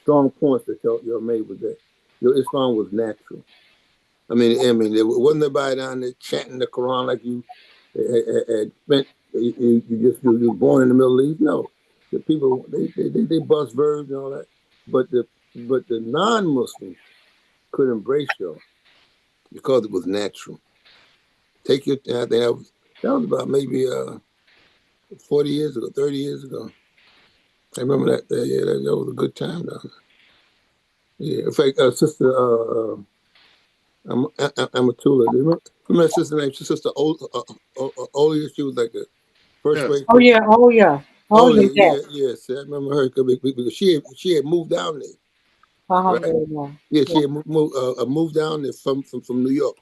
strong points that y'all made was that your Islam was natural. I mean, there wasn't nobody down there chanting the Quran like you had spent. You were born in the Middle East. No, the people they bust verbs and all that, but the non-Muslims could embrace y'all because it was natural. Take your, I think that was about maybe 40 years ago, 30 years ago. I remember that. Yeah, that was a good time down there. Yeah, in fact, Sister Amatullah, do you remember that sister name? Sister Olia. She was like a first Yes. grade Oh sister. yeah, oh yeah, oh Olia, yeah, yes. yes. I remember her because she had moved down there, right? Alhamdulillah. Yeah, Yeah, she had moved down there from New York.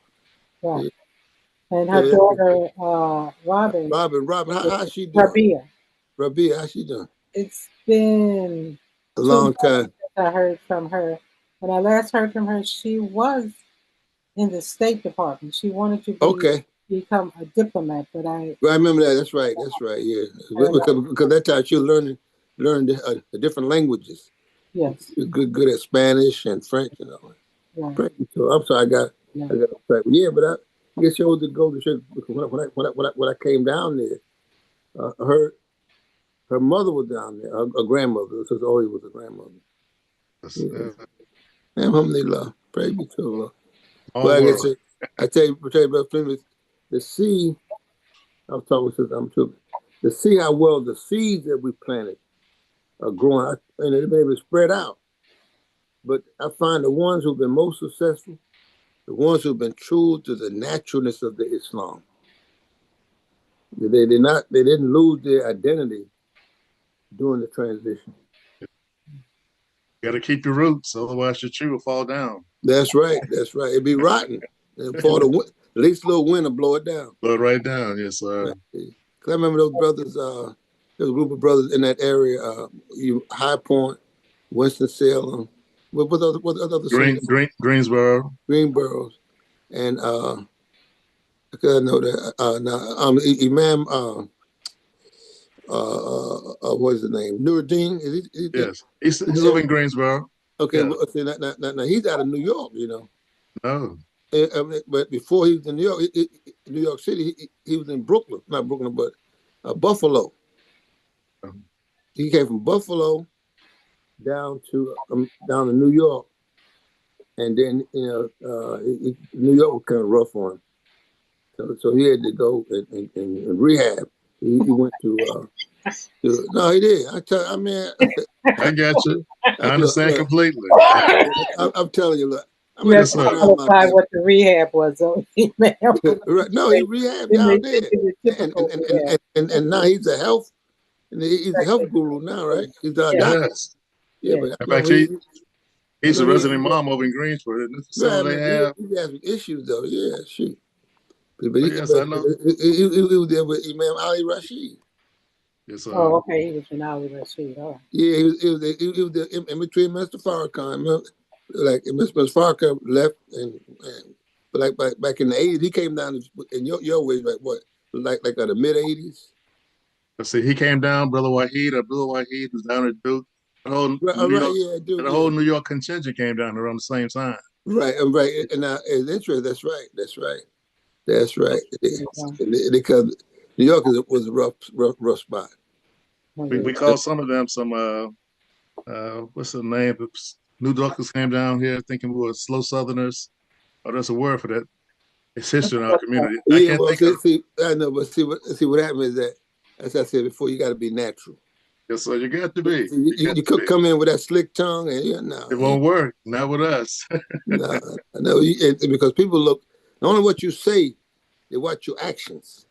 yeah. Yeah, And her yeah. daughter, Robin, Robin, how's she doing? Rabia. Rabia, how's she doing? It's been A 2 months long time. since I heard from her. When I last heard from her, she was in the State Department. She wanted to Okay. become a diplomat, but I, Right, I remember that. That's right. Yeah, because that time she was learning the different languages. yes, She was good at Spanish and French and all that. right, French, so I'm sorry, yeah. I got off track. Yeah, but I guess you to go to show because when I came down there, her mother was down there, her grandmother. So always was a grandmother. Yes, Yeah, alhamdulillah, praise be to Allah. all But I world. guess I tell you, Brother Plymouth, the sea. I was talking with I'm too. To see how well the seeds that we planted are growing, and they may be spread out. But I find the ones who've been most successful, the ones who've been true to the naturalness of the Islam. They didn't lose their identity during the transition. You got to keep your roots, otherwise your tree will fall down. That's right. It'd be rotten. And for the at least a little wind will blow it down. Blow it right down. Yes, sir. Right. Cause I remember those brothers. There was a group of brothers in that area. High Point, Winston Salem. What other cities? Greensboro. Greenboroughs, and because I know that now Imam what is the name? Nuruddin, is he Yes, he's there? over in Greensboro. Okay, Yes. well, see, now he's out of New York, you know. No. But before he was in New York, New York City, he was in Brooklyn, not Brooklyn, but Buffalo. He came from Buffalo down to New York, and then New York was kind of rough on him. So he had to go and rehab. He went no, he did. I mean, I got you. I understand look, completely. I'm telling you, look, I'm You gonna have Yes, just to put sir. it out my qualify business. what the rehab was, though, man. Right? No, he rehabbed It down may there, be the and typical rehab. now he's a health guru now, right? He's a Yeah, doctor. Yes. Yeah, yeah, but In you know fact, you he's know a resident mom over in Greensboro. Isn't it the right, I facility mean, they have? he has some issues though. Yeah, shoot. But Oh, he, yes, but I know. he was there with Imam Ali Rashid. Yes, Oh, sir. okay. He was an Ali Rashid. All right. Yeah, he was there in between Mr. Farrakhan. Like Mr. Farrakhan left, and like back in the 80s, he came down in your way, like what, like the mid 80s. Let's see, he came down, Brother Wahid, Abdul Wahid was down at Duke. The whole New York contingent came down around the same time. Right, right, and it's interesting. That's right. Because New York was a rough spot. We call some of them some what's the name? New Yorkers came down here thinking we were slow Southerners. Oh, there's a word for that. It's history in our community. Yeah, I know, but see what happened is that, as I said before, you got to be natural. Yes, so you got to be. You could come in with that slick tongue, and it won't work. Not with us. No, because people look not only what you say, they watch your actions.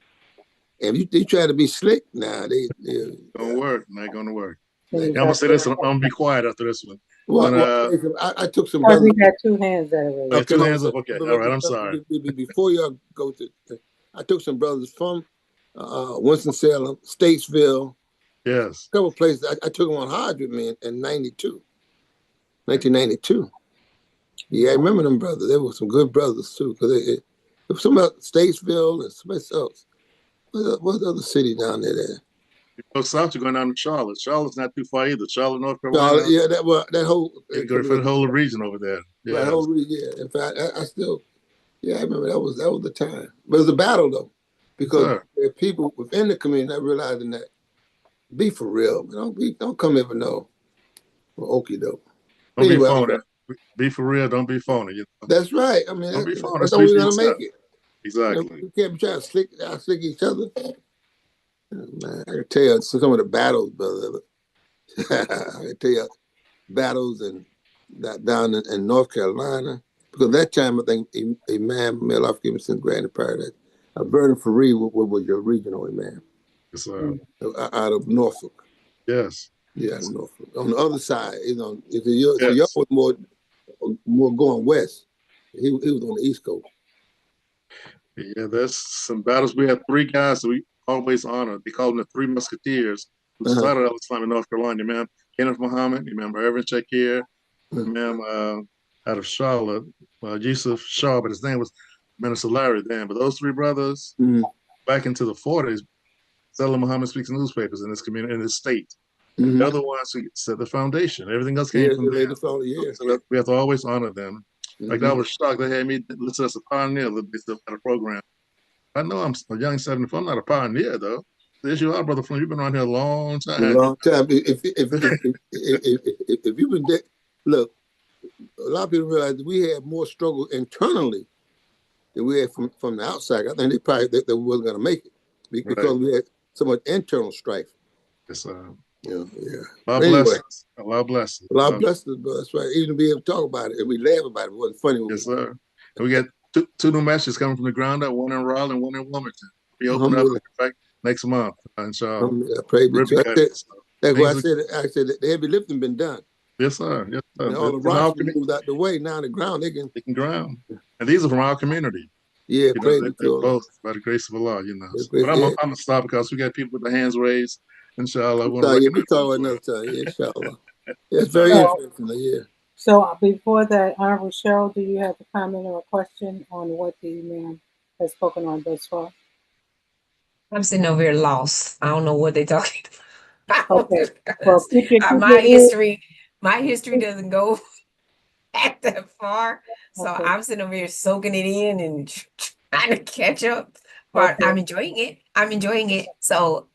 And if you try to be slick, they don't work. Not gonna work. I'm gonna say this. I'm gonna be quiet after this one. Well, I took some. We got two hands that way. Okay, two hands up. Okay, all right. I'm sorry. Before y'all go to, I took some brothers from Winston-Salem, Statesville. Yes. A couple places. I took them on Hodge with me in 1992. Yeah, I remember them brothers. They were some good brothers too. Because it was some about Statesville and somebody else. What's the other city down there? You go south, you're going down to Charlotte. Charlotte's not too far either. Charlotte, North Carolina. Charlotte, yeah, that whole. For the whole region over there. Yeah, right, whole region. Yeah, in fact, I still. Yeah, I remember that was the time. But it was a battle though, because there are people within the community not realizing that. Be for real, man. Don't come here for no okie doke. Don't be phony. Be for real. Don't be phony. You know? That's right. I mean, don't be phony. That's how we're gonna make it. Exactly. We can't be trying to slick each other. Man, I can tell you some of the battles, brother. I can tell you battles and that down in North Carolina. Because that time I think Imam, may Allah forgive him, since granted paradise, Vernon Faree was your regional imam. Yes, sir. Out of Norfolk. Yes. Yeah, Norfolk. On the other side, y'all was more going west. He was on the East Coast. Yeah, there's some battles. We had three guys that we always honor. They call them the Three Musketeers, who started Al-Islam in North Carolina. Imam Kenneth Muhammad, Imam Irvin Shakir, Imam out of Charlotte, Yusuf Shaw, but his name was Minister Larry then. But those three brothers, back into the 40s, Salah Muhammad speaks newspapers in this community, in this state. The other ones who set the foundation. Everything else came from them. So we have to always honor them. Like I was shocked. They had me listen as a pioneer at a program. I know I'm a young 74. I'm not a pioneer though. Yes, you are, Brother Flynn. You've been around here a long time. A long time. If you've been there, look, a lot of people realize that we had more struggle internally than we had from the outside. I think they probably they wasn't going to make it because we had so much internal strife. Yes, sir. Yeah. Allah bless us. Allah bless us. Allah bless us, but that's right. Even to be able to talk about it and we laugh about it. It wasn't funny. Yes, sir. And we got two new matches coming from the ground up, one in Raleigh and one in Wilmington. We open up next month, inshallah. Pray be that's why I said that the heavy lifting been done. Yes, sir. Yes, sir. And all the rocks moved out the way. Now the ground they can ground. And these are from our community. Yeah, pray they're both by the grace of Allah, But I'm gonna stop because we got people with their hands raised. Inshallah. We talk another time. Yeah, inshallah. It's very interesting. Yeah. So before that, Honorable Cheryl, do you have a comment or a question on what the man has spoken on thus far? I'm sitting over here lost. I don't know what they're talking about. Okay. Well, my history doesn't go back that far. So I'm sitting over here soaking it in and trying to catch up. But I'm enjoying it. So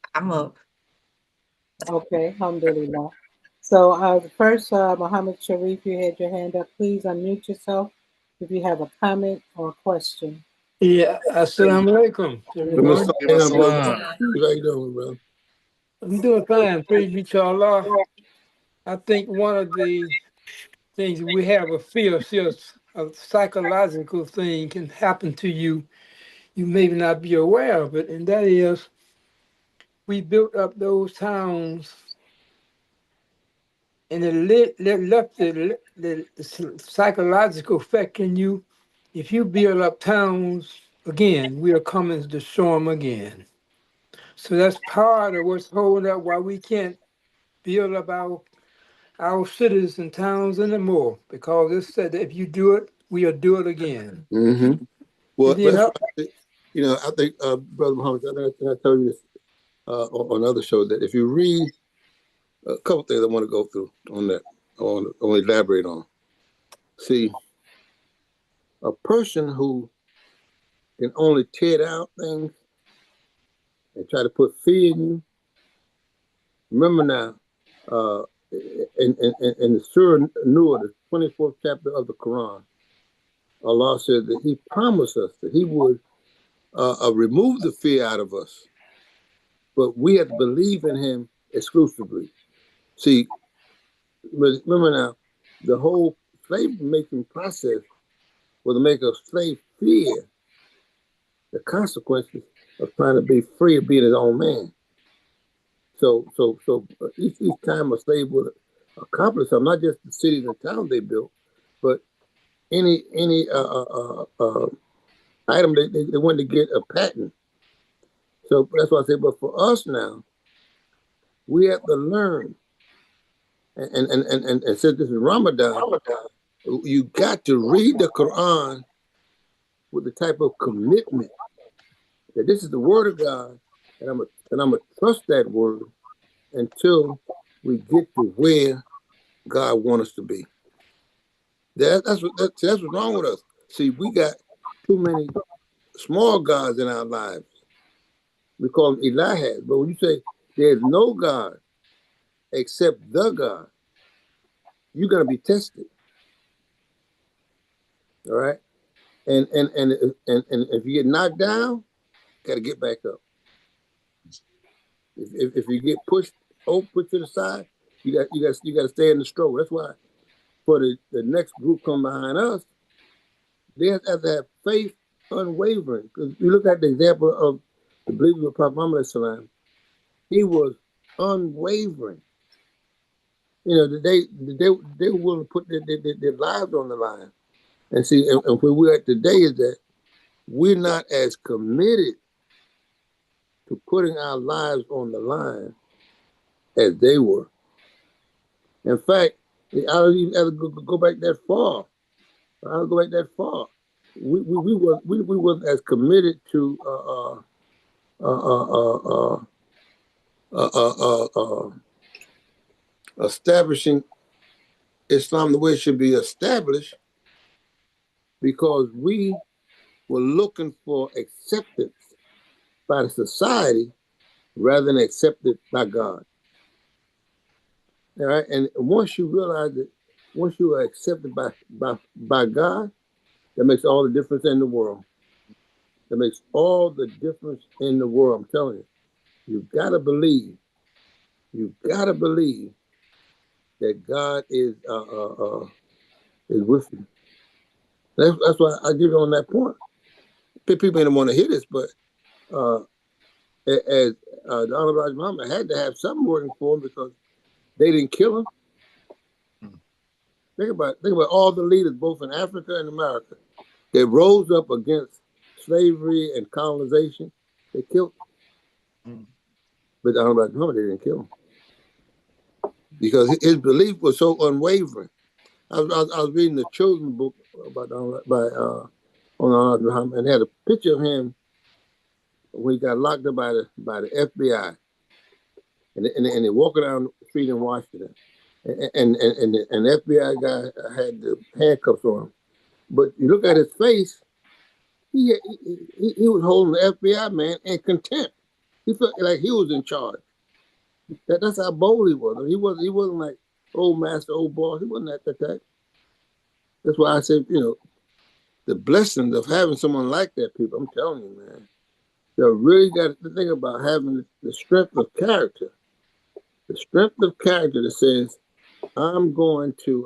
Okay, alhamdulillah. So first, Muhammad Sharif, you had your hand up. Please unmute yourself if you have a comment or a question. Yeah, assalamu alaikum. How you doing, bro? I'm doing fine. Praise be to Allah. I think one of the things we have a fear, a psychological thing can happen to you. You may not be aware of it, and that is we built up those towns and it left the psychological effect in you. If you build up towns again, we are coming to destroy them again. So that's part of what's holding up why we can't build up our cities and towns anymore, because it said that if you do it, we'll do it again. Well, And then that's why I think, Brother Muhammad, I think I told you this on other shows, that if you read a couple things I want to go through on that, I want to elaborate on. See, a person who can only tear down things and try to put fear in you. Remember now, in the Surah Nur, the 24th chapter of the Quran, Allah said that He promised us that He would remove the fear out of us, but we have to believe in Him exclusively. See, remember now, the whole slave making process was to make a slave fear the consequences of trying to be free of being his own man. So each time a slave would accomplish something, not just the cities and towns they built, but any item they wanted to get a patent. So that's why I say, but for us now, we have to learn. And since this is Ramadan, you got to read the Quran with the type of commitment that this is the word of God, and I'm gonna trust that word until we get to where God wants us to be. That's what's wrong with us. See, we got too many small gods in our lives. We call them ilahas. But when you say there's no God except the God, you're gonna be tested. All right. And if you get knocked down, you gotta get back up. If you get pushed put to the side, you got to stay in the struggle. That's why for the next group come behind us, they have to have faith unwavering. Because you look at the example of the believers of Prophet Muhammad Sallam, he was unwavering. They were willing to put their lives on the line. And see, and where we're at today is that we're not as committed to putting our lives on the line as they were. In fact, I don't even have to go back that far. I don't go back that far. We wasn't as committed to establishing Islam the way it should be established, because we were looking for acceptance by the society rather than accepted by God. All right, and once you realize that, once you are accepted by God, that makes all the difference in the world. That makes all the difference in the world. I'm telling you, you've got to believe. You've got to believe that God is with you. That's why I give you on that point. People didn't want to hear this, but as the Honorable Elijah Muhammad had to have something working for him, because they didn't kill him. Think about all the leaders, both in Africa and America, that rose up against slavery and colonization. They killed him. But the Honorable Elijah Muhammad, they didn't kill him, because his belief was so unwavering. I was reading the children's book about on Elijah Muhammad, and had a picture of him when he got locked up by the FBI, and they walking down the street in Washington, and the FBI guy had the handcuffs on him, but you look at his face, he was holding the FBI man in contempt. He felt like he was in charge. That's how bold he was. He wasn't like old master, old boss. He wasn't that type. That's why I said, the blessings of having someone like that, people, I'm telling you, man, you really got to think about having the strength of character. The strength of character that says, I'm going to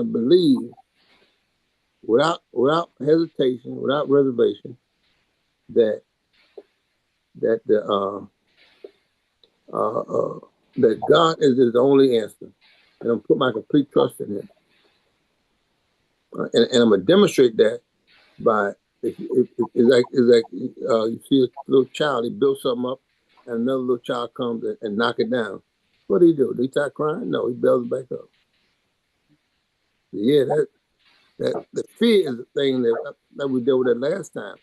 believe without hesitation, without reservation, that God is His only answer, and I'm put my complete trust in Him, and I'm gonna demonstrate that by it's like you see a little child, he builds something up, and another little child comes and knock it down. What do? Did he start crying? No, he builds it back up. Yeah, that the fear is the thing that we dealt with that last time.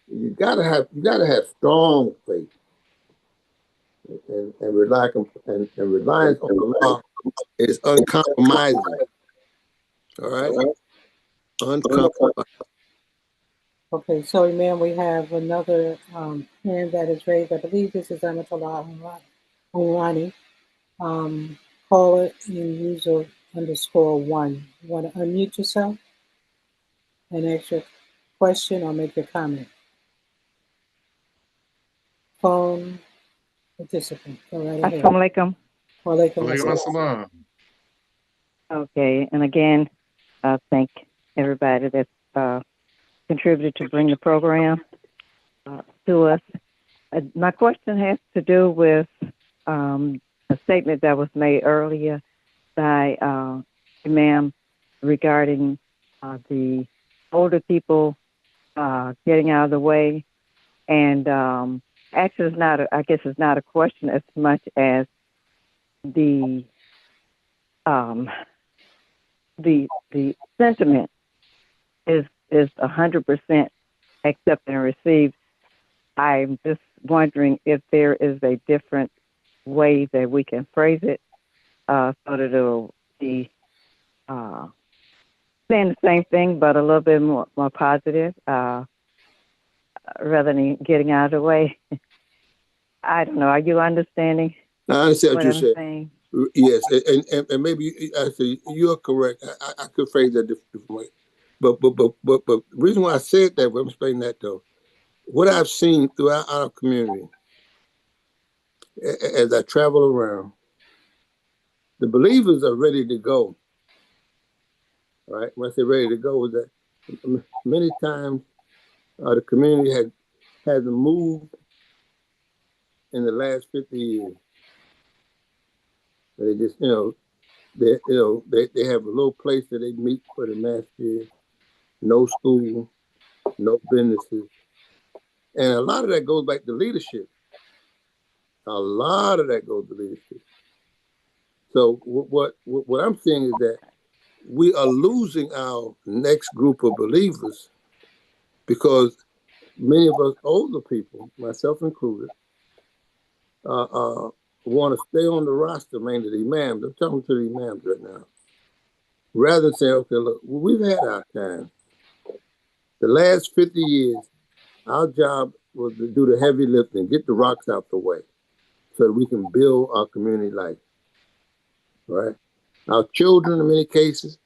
You gotta have strong faith and reliance on the law is uncompromising. All right, uncompromising. Okay, so Imam, we have another hand that is raised. I believe this is Amatullah Alaji-Sabrie. Caller in user _1. You want to unmute yourself and ask your question or make your comment. Phone participant, go right ahead. Assalamu alaikum. Walaikum Walaikum assalam. assalam. Okay, and again, thank everybody that contributed to bring the program to us. My question has to do with a statement that was made earlier by Imam regarding the older people getting out of the way, and actually, I guess it's not a question as much as the sentiment is 100% accepted and received. I'm just wondering if there is a different way that we can phrase it so that it'll be saying the same thing but a little bit more positive rather than getting out of the way. I don't know. Are you understanding? I understand what you're I'm saying. saying? Yes, and maybe actually you're correct. I could phrase that different way, but the reason why I said that, I'm explaining that though. What I've seen throughout our community as I travel around, the believers are ready to go. Right? When I say ready to go, is that many times the community hasn't moved in the last 50 years. They just, they have a little place that they meet for the masjid, no school, no businesses. And a lot of that goes back to leadership. A lot of that goes to leadership. So what I'm saying is that we are losing our next group of believers because many of us older people, myself included, want to stay on the roster, mainly the imams. I'm talking to the imams right now. Rather than say, okay, look, we've had our time. The last 50 years, our job was to do the heavy lifting, get the rocks out the way so that we can build our community life, right? Our children, in many cases,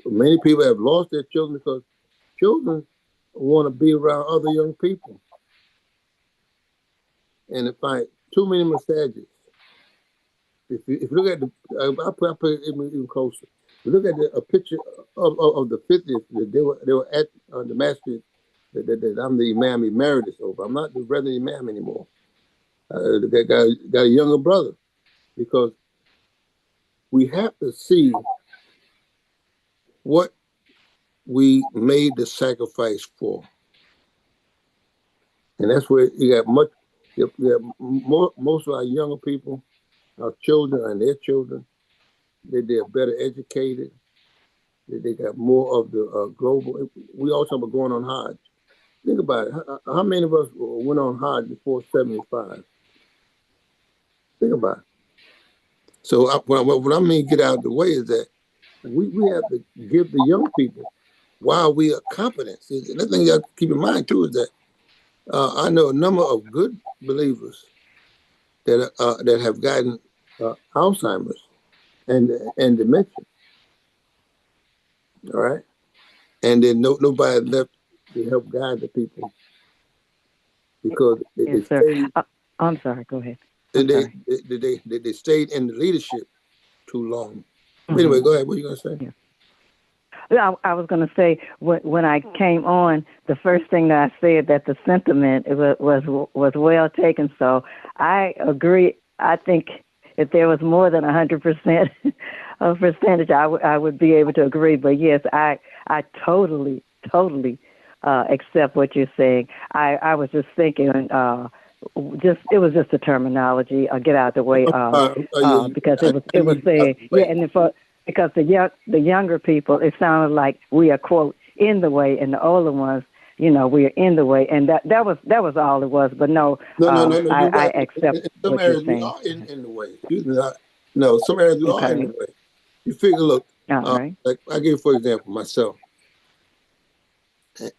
many people have lost their children because children want to be around other young people. And if too many massages, if you look at I'll put it even closer. If you look at a picture of the 50th, that they were at the masjid that I'm the imam emeritus over. I'm not the brother imam anymore. Got a younger brother, because we have to see what we made the sacrifice for, and that's where you got most of our younger people, our children and their children, they're better educated. They got more of the global. We all talk about going on Hajj. Think about it. How many of us went on Hajj before 75? Think about it. So what I mean, get out of the way, is that we have to give the young people, while we are competent. See, another thing you have to keep in mind too is that I know a number of good believers that have gotten Alzheimer's and dementia. All right, and then nobody left to help guide the people because Yes, sir. I'm sorry. Go ahead. They stayed in the leadership too long. Anyway, go ahead. What are you gonna say? Yeah. I was going to say, when I came on, the first thing that I said, that the sentiment was well taken. So I agree. I think if there was more than 100% of percentage, I would be able to agree. But yes, I totally accept what you're saying. I was just thinking, it was just a terminology. Get out of the way, because it was saying, yeah, and because the younger people, it sounded like we are, quote, in the way, and the older ones, we are in the way, and that was all it was. But no, No. You're I right. accept In some what you're areas we saying. are in the way. Excuse me. No, some areas we are in Okay. the way. You figure, look, All right. like I give for example myself.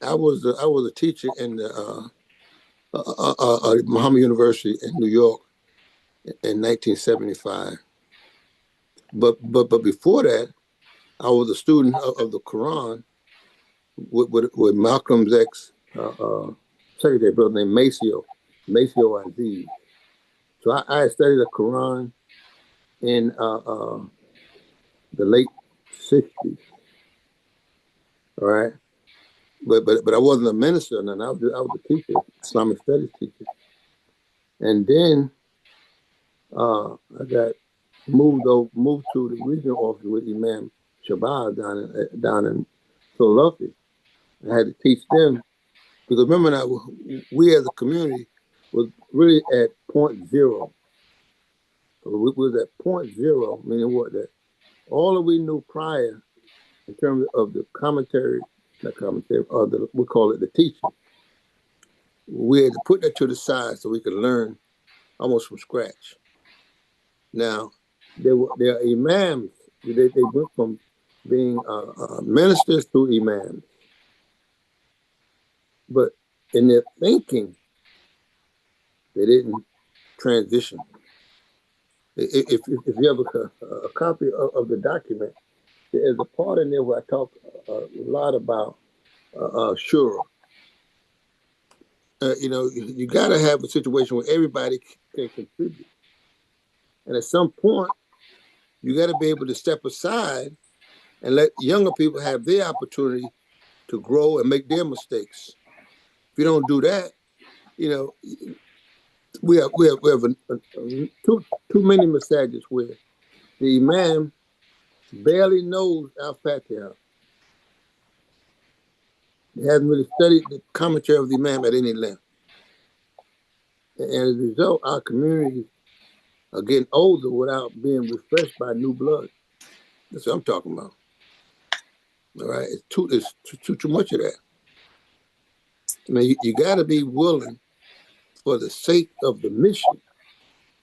I was a teacher in the Muhammad University in New York in 1975. But before that, I was a student of the Quran with Malcolm's ex secretary brother named Maceo Aziz. So I studied the Quran in the late '60s. All right, but I wasn't a minister, and I was a teacher, Islamic studies teacher, and then I got moved to the regional office with Imam Shabazz down in Philadelphia. I had to teach them because remember now we as a community was really at point zero. We was at point zero, meaning what, that all that we knew prior in terms of the commentary, not commentary, or we call it the teaching. We had to put that to the side so we could learn almost from scratch. Now, there are imams. They went from being ministers to imams, but in their thinking, they didn't transition. If you have a copy of the document, there's a part in there where I talk a lot about shura. You got to have a situation where everybody can contribute, and at some point, you got to be able to step aside and let younger people have their opportunity to grow and make their mistakes. If you don't do that, we have too many massages where the imam barely knows al-Fatiha. He hasn't really studied the commentary of the imam at any length. And as a result, our communities are getting older without being refreshed by new blood. That's what I'm talking about. All right, it's too much of that. I mean, you got to be willing, for the sake of the mission,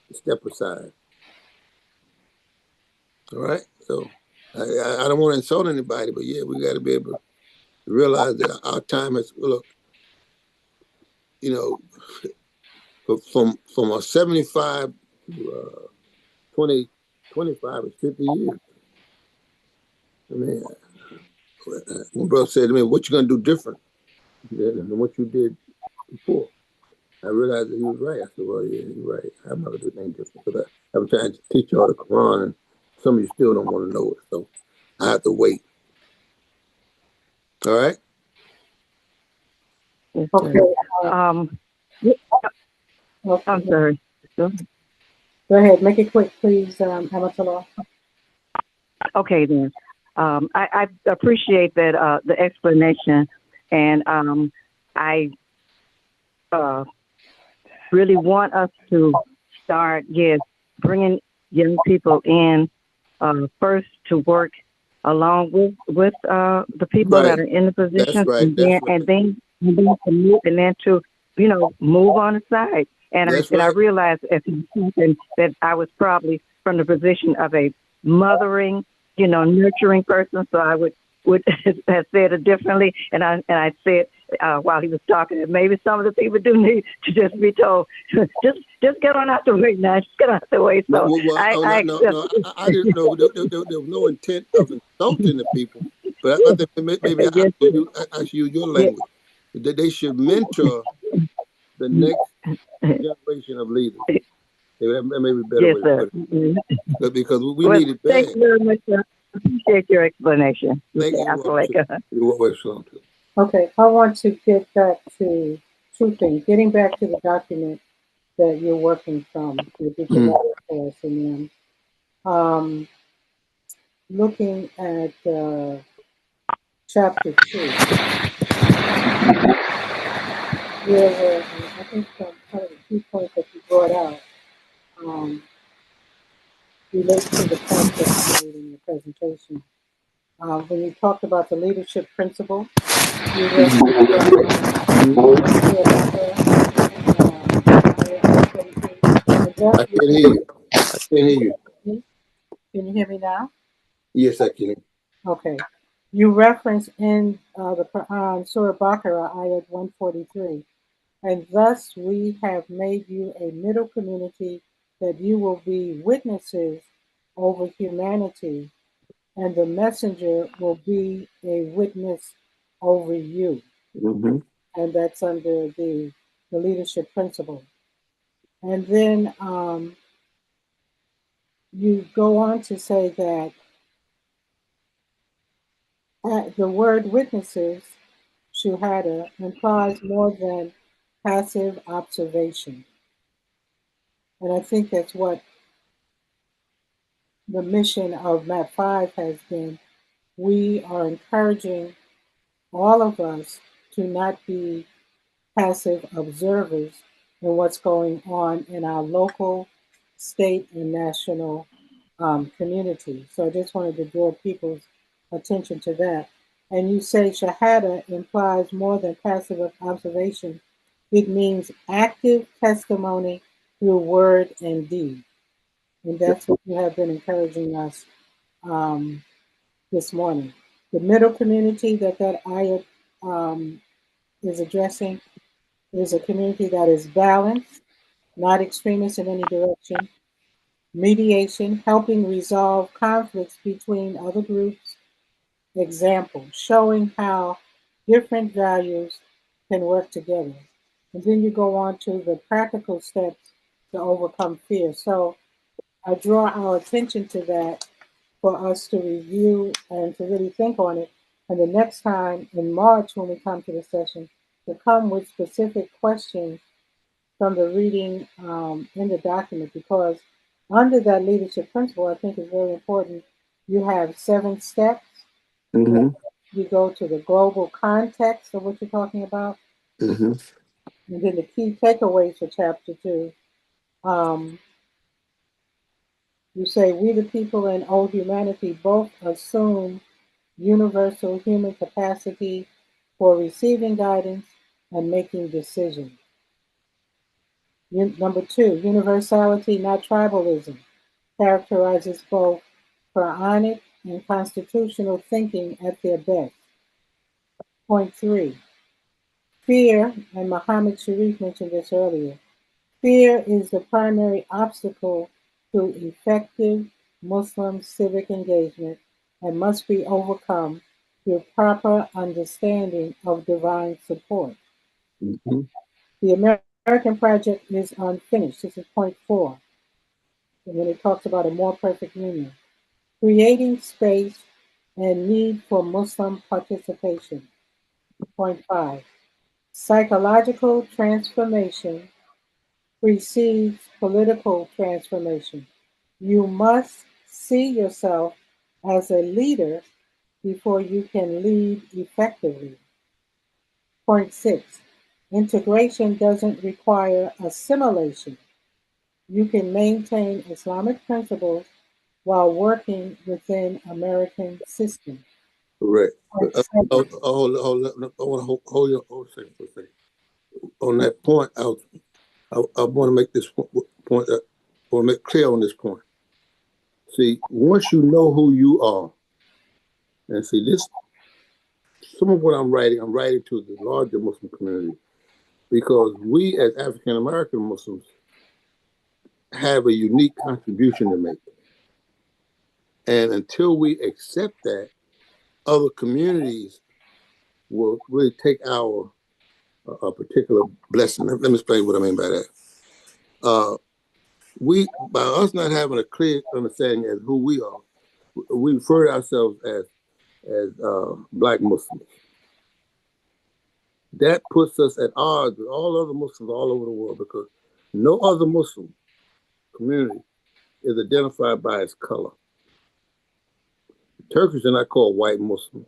to step aside. All right, so I don't want to insult anybody, but yeah, we got to be able to realize that our time has look. From a 75 to 25 is 50 years. I mean, one brother said to me, "What you gonna do different than what you did before?" I realized that he was right. I said, "Well, yeah, you're right. I'm not gonna do anything different because I'm trying to teach y'all the Quran, and some of you still don't want to know it, so I have to wait." All right. Okay. I'm sorry. Go ahead. Make it quick, please, Amatullah. Okay, then. I appreciate that the explanation, and I really want us to start, bringing young people in first to work along with the people that are in the position, and then to move, and then to move on the side. And I realized that I was probably from the position of a mothering, nurturing person, so I would have said it differently. And I said while he was talking, that maybe some of the people do need to just be told, just get on out the way now, just get out the way. So I didn't know there was no intent of insulting the people, but I think maybe I should use your language. That they should mentor the next generation of leaders. That may be a better way to put it. Because we need it bad. Thank you very much. I appreciate your explanation. Thank you. Okay, I want to get back to two things. Getting back to the document that you're working from, the digital for us, and then looking at chapter 2. I think kind of the key points that you brought out relate to the point that you made in your presentation. When you talked about the leadership principle, you referenced I can't hear you. I can't hear you. Can you hear me now? Yes, I can. Okay. You reference in the Surah Baqarah, ayat 143, and thus we have made you a middle community that you will be witnesses over humanity, and the messenger will be a witness over you. Mm-hmm. And that's under the leadership principle. And then you go on to say that the word witnesses, shuhada, implies more than passive observation. And I think that's what the mission of MAP5 has been. We are encouraging all of us to not be passive observers in what's going on in our local, state, and national community. So I just wanted to draw people's attention to that. And you say Shahada implies more than passive observation. It means active testimony through word and deed. And that's what you have been encouraging us um, this morning. The middle community that ayat is addressing is a community that is balanced, not extremist in any direction, mediation, helping resolve conflicts between other groups, example, showing how different values can work together. And then you go on to the practical steps to overcome fear. So I draw our attention to that for us to review and to really think on it. And the next time in March, when we come to the session, to come with specific questions from the reading in the document, because under that leadership principle, I think is very important. You have 7 steps. Mm-hmm. You go to the global context of what you're talking about, Mm-hmm. and then the key takeaways for chapter 2. Um, you say, we the people and old humanity both assume universal human capacity for receiving guidance and making decisions. Number 2, universality, not tribalism, characterizes both Quranic and constitutional thinking at their best. Point 3, fear, and Muhammad Sharif mentioned this earlier, fear is the primary obstacle to effective Muslim civic engagement and must be overcome through proper understanding of divine support. Mm-hmm. The American project is unfinished. This is point 4. And when it talks about a more perfect union, creating space and need for Muslim participation. Point 5. Psychological transformation precedes political transformation. You must see yourself as a leader before you can lead effectively. Point 6. Integration doesn't require assimilation. You can maintain Islamic principles while working within American systems. Correct. Point 7. I want to hold you hold a second for a second. On that point, I want to make this point. I want to make clear on this point. See, once you know who you are, and see this, some of what I'm writing to the larger Muslim community, because we as African American Muslims have a unique contribution to make, and until we accept that, other communities will really take our a particular blessing. Let me explain what I mean by that. By us not having a clear understanding as who we are, we refer to ourselves as Black Muslims. That puts us at odds with all other Muslims all over the world, because no other Muslim community is identified by its color. The Turkish are not called white Muslims.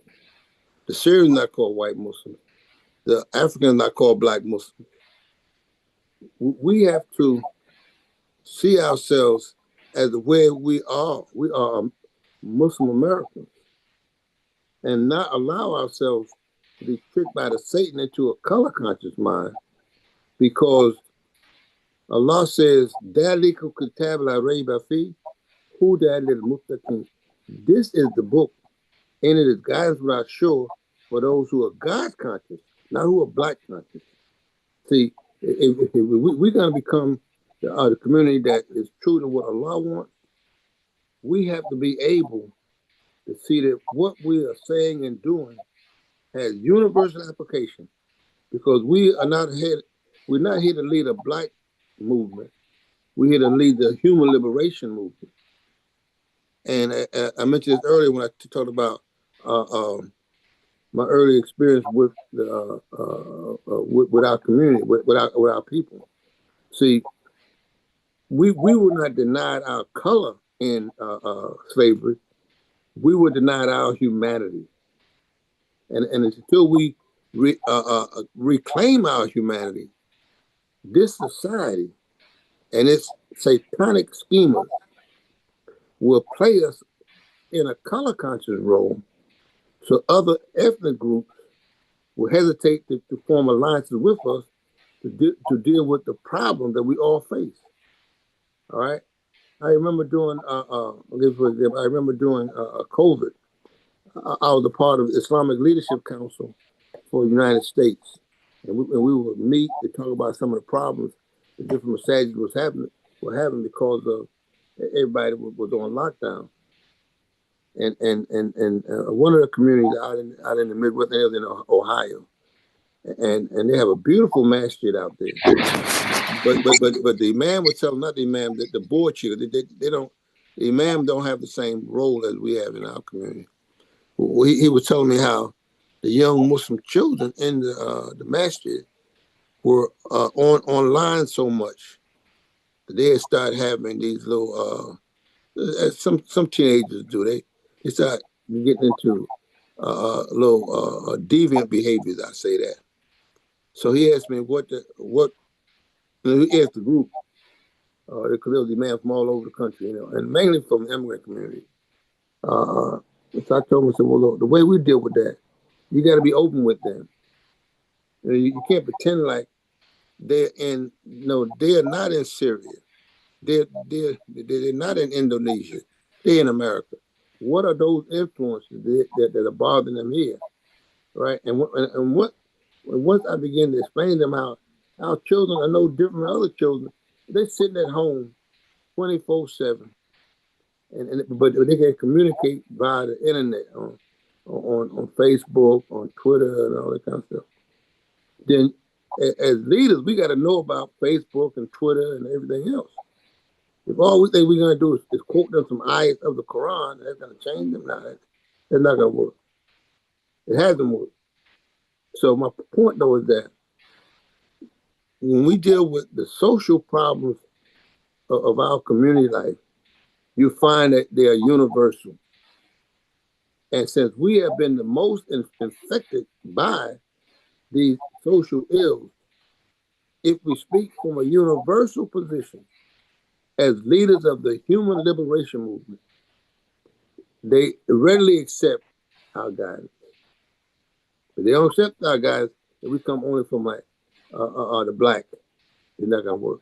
The Syrians are not called white Muslims. The Africans are not called Black Muslims. We have to see ourselves as where we are. We are Muslim Americans and not allow ourselves to be tricked by the Satan into a color conscious mind, because Allah says, "Daliku kitab la rayba fi huda lil muttaqin." This is the book, and it is guidance without sure for those who are God conscious, not who are black conscious. See, if we're going to become the community that is true to what Allah wants, we have to be able to see that what we are saying and doing has universal application, because we are not here. We're not here to lead a black movement. We're here to lead the human liberation movement. And I mentioned this earlier when I talked about my early experience with the with our community, with our people. See, we were not denied our color in slavery. We were denied our humanity, and until we reclaim our humanity, this society and its satanic schemers will play us in a color conscious role, so other ethnic groups will hesitate to form alliances with us to deal with the problem that we all face. All right. I remember doing, for example, I remember doing COVID. I was a part of the Islamic Leadership Council for the United States. And we would meet to talk about some of the problems the different massages were having because of everybody was on lockdown. And one of the communities out in the Midwest, they was in Ohio. And they have a beautiful masjid out there. But the imam was telling, not the imam, that the board chair, they don't, the imam don't have the same role as we have in our community. Well, he was telling me how the young Muslim children in the masjid were online so much that they had started having these little, some teenagers do, they start getting into little deviant behaviors, I say that. So he asked me he asked the group, because there was demand from all over the country, and mainly from the immigrant community. So I told him, I said, well, look, the way we deal with that, you got to be open with them. You can't pretend like they're not in Syria. They're not in Indonesia. They're in America. What are those influences that are bothering them here, right? And once I begin to explain to them how our children are no different from other children, they're sitting at home 24/7, but they can communicate via the internet on Facebook, on Twitter, and all that kind of stuff. Then, as leaders, we got to know about Facebook and Twitter and everything else. If all we think we're going to do is quote them some ayats of the Quran, that's going to change them. Now, that's not going to work. It hasn't worked. So my point, though, is that when we deal with the social problems of our community life, you find that they are universal. And since we have been the most infected by these social ills, if we speak from a universal position as leaders of the human liberation movement, they readily accept our guidance. If they don't accept our guidance, if we come only from the black, it's not going to work.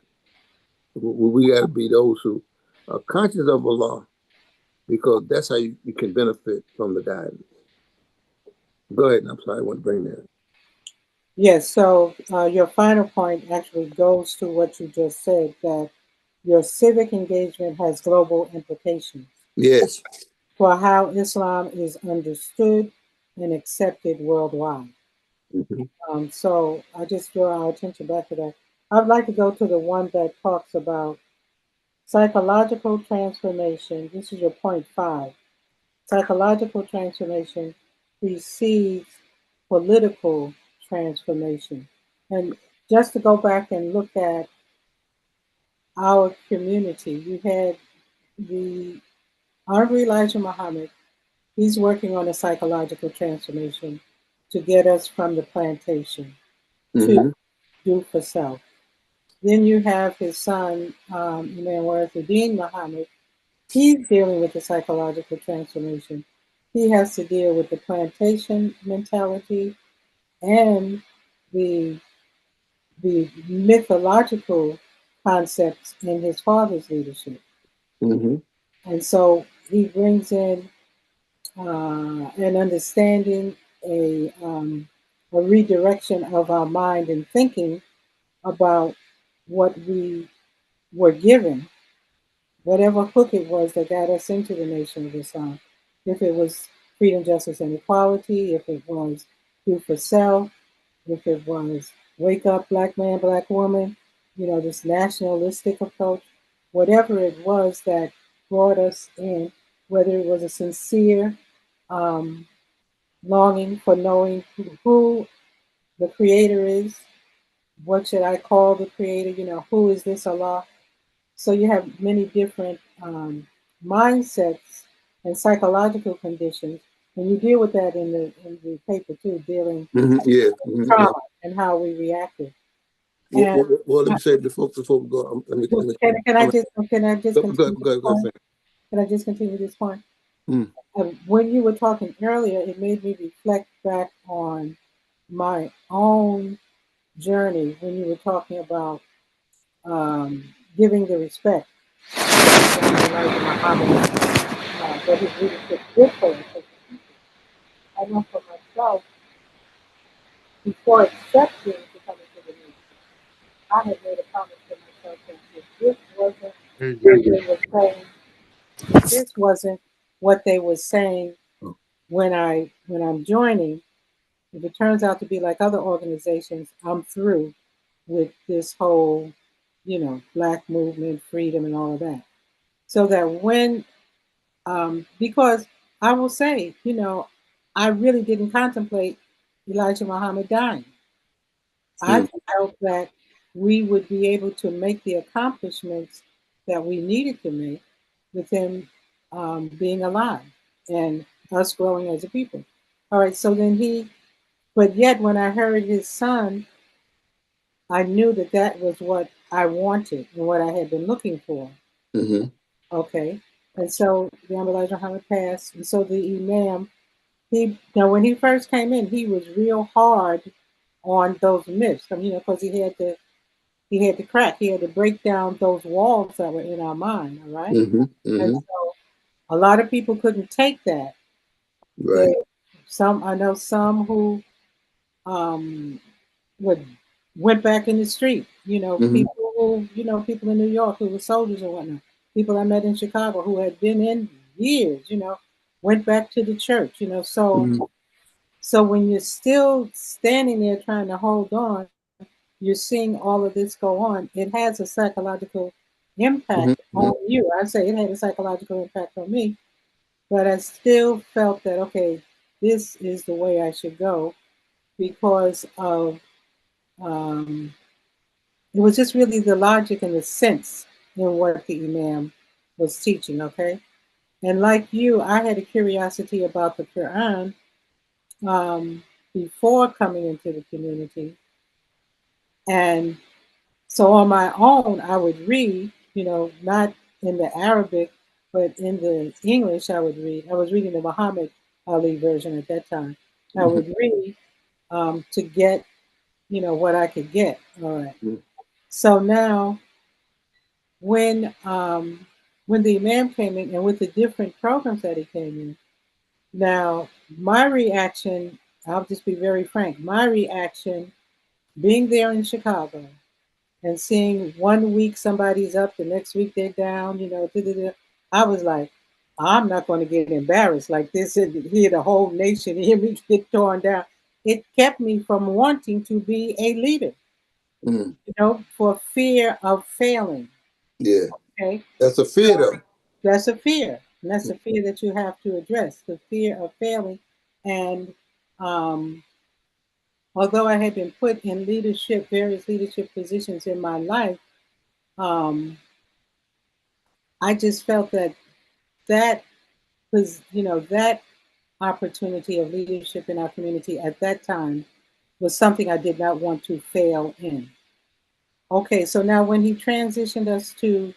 We got to be those who are conscious of Allah, because that's how you can benefit from the guidance. Go ahead. I'm sorry, I want to bring that. Yes, so your final point actually goes to what you just said, that your civic engagement has global implications. Yes. For how Islam is understood and accepted worldwide. Mm-hmm. So I just draw our attention back to that. I'd like to go to the one that talks about psychological transformation. This is your point 5. Psychological transformation precedes political transformation. And just to go back and look at our community, you had the Honorable Elijah Muhammad. He's working on a psychological transformation to get us from the plantation to do for self. Then you have his son, Imam Warithuddin Muhammad, he's dealing with the psychological transformation. He has to deal with the plantation mentality and the mythological concepts in his father's leadership. Mm-hmm. And so he brings in an understanding, a redirection of our mind and thinking about what we were given, whatever hook it was that got us into the Nation of Islam. If it was freedom, justice, and equality, if it was do for self, if it was wake up, black man, black woman, this nationalistic approach, whatever it was that brought us in, whether it was a sincere um, longing for knowing who the creator is, what should I call the creator, who is this Allah? So you have many different mindsets and psychological conditions, and you deal with that in the paper too, dealing Mm-hmm. Yeah. with Mm-hmm. trauma Yeah. and how we reacted. And Well, let me say before we go. can I just continue this Go point? ahead. Can I just continue this point? Mm. When you were talking earlier, it made me reflect back on my own journey when you were talking about giving the respect that Elijah Muhammad, that his leadership did for us. I know for myself, before accepting to come into the nation, I had made a promise to myself that if this wasn't what they were saying, if this wasn't what they were saying when I'm joining, if it turns out to be like other organizations, I'm through with this whole, black movement, freedom, and all of that. So that when, because I will say, I really didn't contemplate Elijah Muhammad dying. I Mm. felt that we would be able to make the accomplishments that we needed to make with him being alive and us growing as a people. All right, so then but yet when I heard his son, I knew that that was what I wanted and what I had been looking for. Mm-hmm. Okay. And so the Elijah Muhammad passed. And so the Imam, when he first came in, he was real hard on those myths. I mean, because he had to crack, he had to break down those walls that were in our mind. All right. Mm-hmm. And Mm-hmm. so a lot of people couldn't take that. Right. I know some who um, would went back in the street. Mm-hmm. People in New York who were soldiers and whatnot. People I met in Chicago who had been in years. Went back to the church. Mm-hmm. So when you're still standing there trying to hold on, you're seeing all of this go on. It has a psychological impact Mm-hmm. on you. I say it had a psychological impact on me, but I still felt that okay, this is the way I should go because of um, it was just really the logic and the sense in what the Imam was teaching, okay? And like you, I had a curiosity about the Quran before coming into the community. And so on my own, I would read, not in the Arabic, but in the English, I would read. I was reading the Muhammad Ali version at that time. I Mm-hmm. would read to get, what I could get. All right. So now when the imam came in and with the different programs that he came in, now my reaction, I'll just be very frank, my reaction being there in Chicago and seeing 1 week somebody's up, the next week they're down, I was like, I'm not going to get embarrassed like this and hear the whole nation hear me get torn down. It kept me from wanting to be a leader, Mm-hmm. for fear of failing. Yeah. Okay. That's a fear, though. That's a fear. And that's a fear that you have to address, the fear of failing. And um, although I had been put in various leadership positions in my life, um, I just felt that that was, that opportunity of leadership in our community at that time was something I did not want to fail in. Okay, so now when he transitioned us to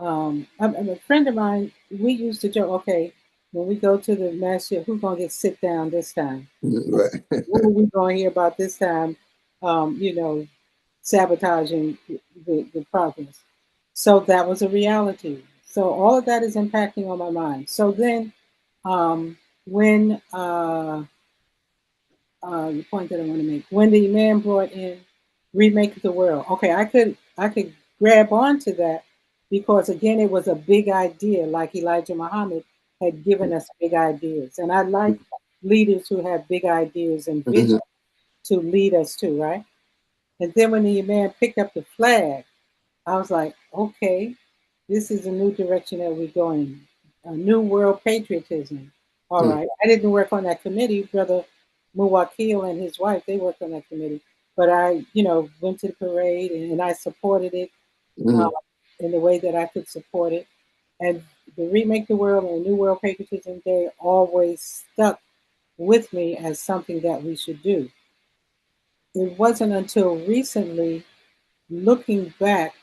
A friend of mine, we used to joke, okay, when we go to the master, who's going to get sit down this time? Right. What are we going to hear about this time? You know, sabotaging the progress. So that was a reality. So all of that is impacting on my mind. So then, when the point that I want to make, when the man brought in remake the world, okay, I could grab onto that because again, it was a big idea. Like Elijah Muhammad had given us big ideas, and I like leaders who have big ideas and vision to lead us to, right? And then when the man picked up the flag, I was like, okay, this is a new direction that we're going. A new world patriotism. All right. I didn't work on that committee. Brother Muwakil and his wife, they worked on that committee. But I, went to the parade and I supported it uh, in the way that I could support it. And the Remake the World and the New World Patriotism Day always stuck with me as something that we should do. It wasn't until recently, looking back,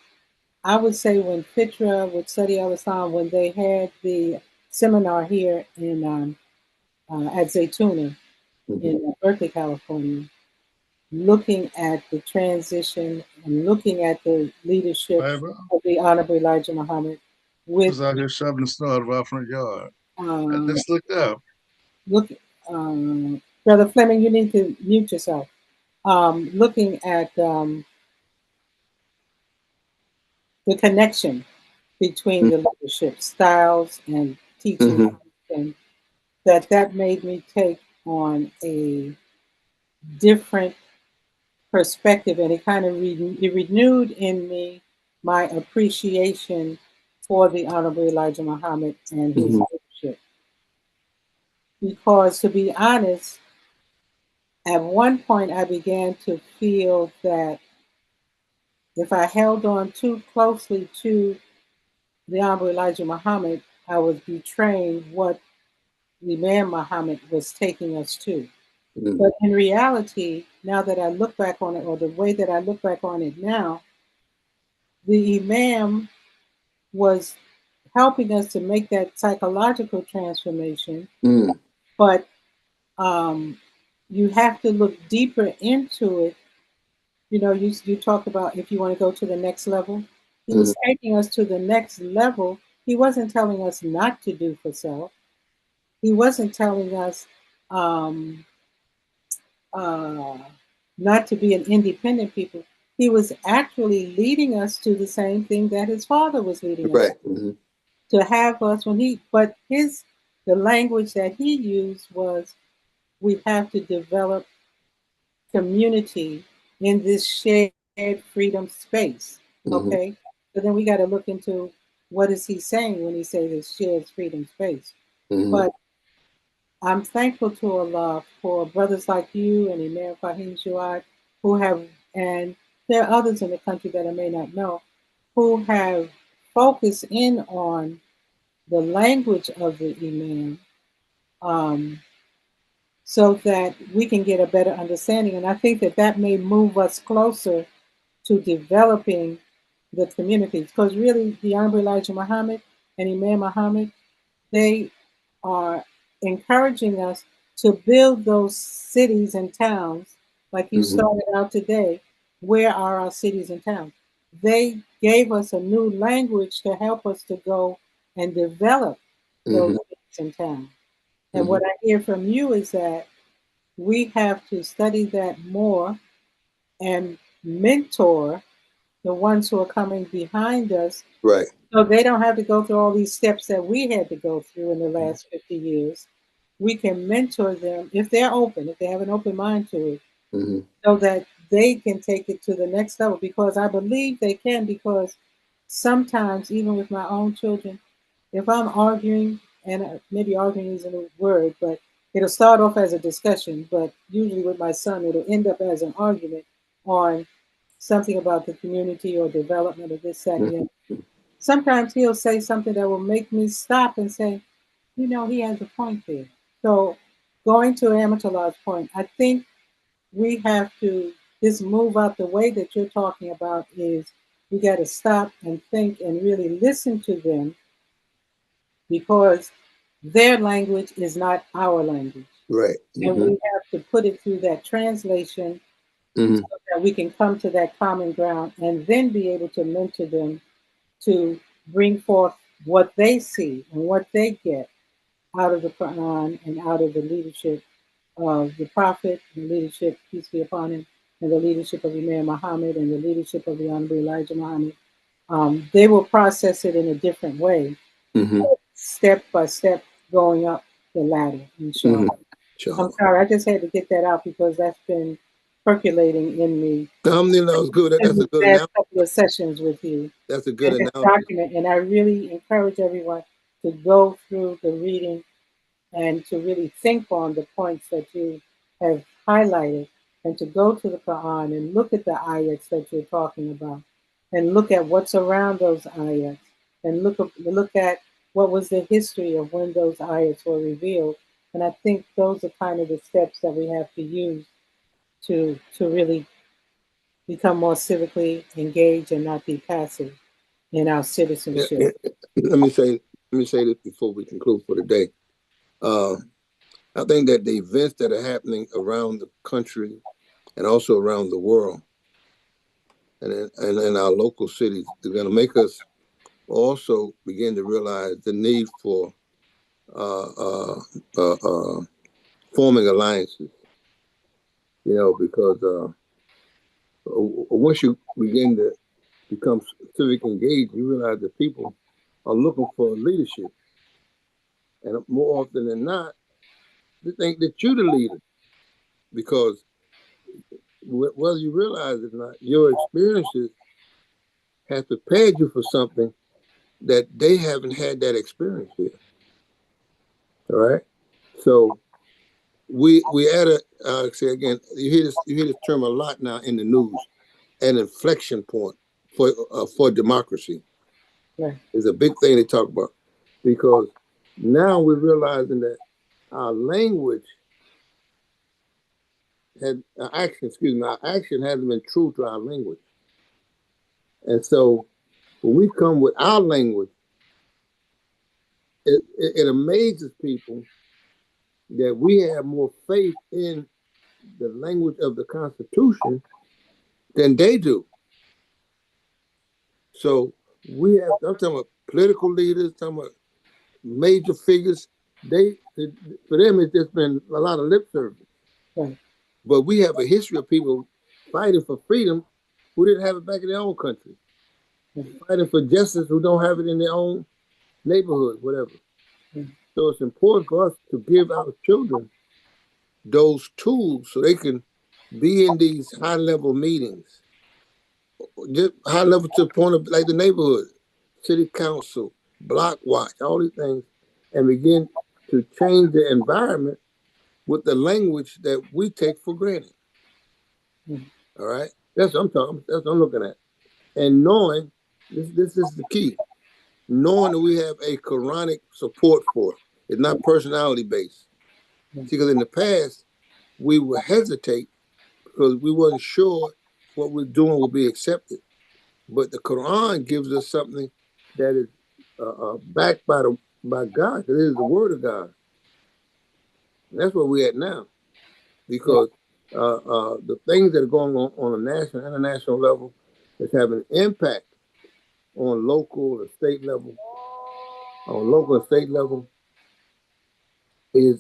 I would say when Fitra with Study Al Islam, when they had the seminar here in at Zaytuna in Berkeley, California, looking at the transition and looking at the leadership Right, bro. of the Honorable Elijah Muhammad with Was out here shoveling snow out of our front yard. I um, just looked up. look, Brother Fleming, you need to mute yourself. Looking at the connection between the leadership styles and teaching, and that made me take on a different perspective, and it kind of it renewed in me my appreciation for the Honorable Elijah Muhammad and his leadership. Because to be honest, at one point I began to feel that if I held on too closely to the Honorable Elijah Muhammad, I was betraying what the man Muhammad was taking us to. But in reality, now that I look back on it, or the way that I look back on it now, the Imam was helping us to make that psychological transformation. But you have to look deeper into it. You talk about if you want to go to the next level. He was taking us to the next level. He wasn't telling us not to do for self. He wasn't telling us um, uh, not to be an independent people. He was actually leading us to the same thing that his father was leading us to have us when he, but the language that he used was we have to develop community in this shared freedom space. Okay. So then we got to look into what is he saying when he says this shared freedom space. But I'm thankful to Allah for brothers like you and Imam Fahim Shuad who have, and there are others in the country that I may not know, who have focused in on the language of the Imam um, so that we can get a better understanding. And I think that may move us closer to developing the communities because really the Honorable Elijah Muhammad and Imam Muhammad, they are encouraging us to build those cities and towns like you started out today. Where are our cities and towns? They gave us a new language to help us to go and develop those cities and towns. And what I hear from you is that we have to study that more and mentor the ones who are coming behind us. Right. So they don't have to go through all these steps that we had to go through in the last 50 years. We can mentor them if they're open, if they have an open mind to it, so that they can take it to the next level. Because I believe they can, because sometimes, even with my own children, if I'm arguing, and maybe arguing isn't a word, but it'll start off as a discussion, but usually with my son, it'll end up as an argument on something about the community or development of this, that, and the other. Sometimes he'll say something that will make me stop and say, he has a point there. So going to Amatullah's point, I think we have to, this move out the way that you're talking about is we got to stop and think and really listen to them, because their language is not our language. Right. And we have to put it through that translation so that we can come to that common ground and then be able to mentor them to bring forth what they see and what they get out of the Quran and out of the leadership of the Prophet, and the leadership, peace be upon him, and the leadership of Imam Muhammad and the leadership of the Honorable Elijah Muhammad. They will process it in a different way, step by step, going up the ladder, inshallah. I'm sorry, I just had to get that out because that's been percolating in me. That was good. That's a good last announcement. couple of sessions with you. That's a good announcement. Document, and I really encourage everyone to go through the reading and to really think on the points that you have highlighted, and to go to the Quran and look at the ayats that you're talking about, and look at what's around those ayats, and look at what was the history of when those ayats were revealed. And I think those are kind of the steps that we have to use to really become more civically engaged and not be passive in our citizenship. Let me say this before we conclude for the day. I think that the events that are happening around the country and also around the world and in our local cities are going to make us also begin to realize the need for forming alliances. Because once you begin to become civic engaged, you realize that people are looking for leadership. And more often than not, they think that you're the leader. Because whether you realize it or not, your experiences have prepared you for something that they haven't had that experience yet. All right? So we at a say again, you hear this term a lot now in the news, an inflection point for democracy. Right. Is a big thing they talk about, because now we're realizing that our language our action hasn't been true to our language. And so when we come with our language, it amazes people that we have more faith in the language of the Constitution than they do. So I'm talking about political leaders, talking about major figures. For them, it's just been a lot of lip service. Right. But we have a history of people fighting for freedom who didn't have it back in their own country. Fighting for justice who don't have it in their own neighborhood, whatever. So it's important for us to give our children those tools so they can be in these high-level meetings. Just high level to the point of like the neighborhood, city council, block watch, all these things, and begin to change the environment with the language that we take for granted. All right? That's what I'm talking. That's what I'm looking at. And knowing, this is the key, knowing that we have a Quranic support for it. It's not personality based. See, because in the past, we would hesitate because we wasn't sure what we're doing will be accepted. But the Quran gives us something that is backed by God, because it is the word of God. And that's where we're at now. Because the things that are going on a national and international level is having an impact on local and state level. On local and state level is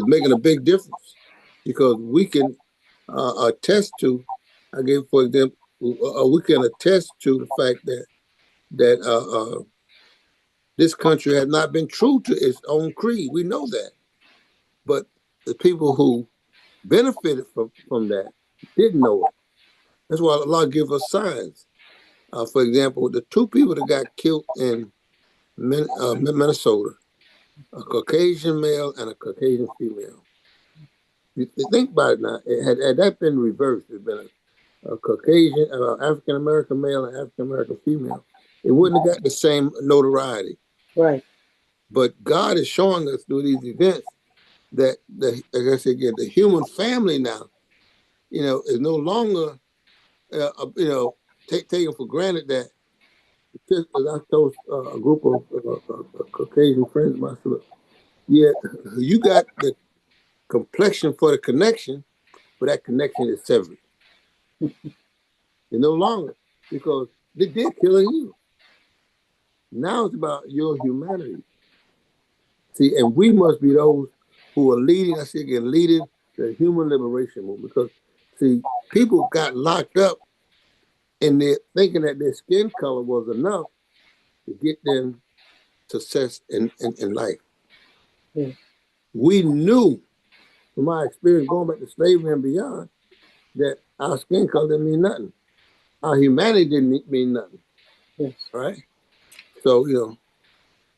making a big difference, because we can attest to. I gave, for example, we can attest to the fact that this country has not been true to its own creed. We know that, but the people who benefited from that didn't know it. That's why Allah gives us signs. For example, the two people that got killed in Minnesota, a Caucasian male and a Caucasian female. You think about it now. Had that been reversed, it'd been a Caucasian, African American male and African American female, it wouldn't have got the same notoriety. Right. But God is showing us through these events that like I said again, the human family now, is no longer, taken for granted that, just as I told a group of Caucasian friends of mine, I said, look, yeah, you got the complexion for the connection, but that connection is severed. No longer, because they did killing you. Now it's about your humanity. See, and we must be those who are leading, I say again, leading the human liberation movement. Because, see, people got locked up in their thinking that their skin color was enough to get them success in life. Yeah. We knew from my experience going back to slavery and beyond that our skin color didn't mean nothing. Our humanity didn't mean nothing. Yes. Right? So,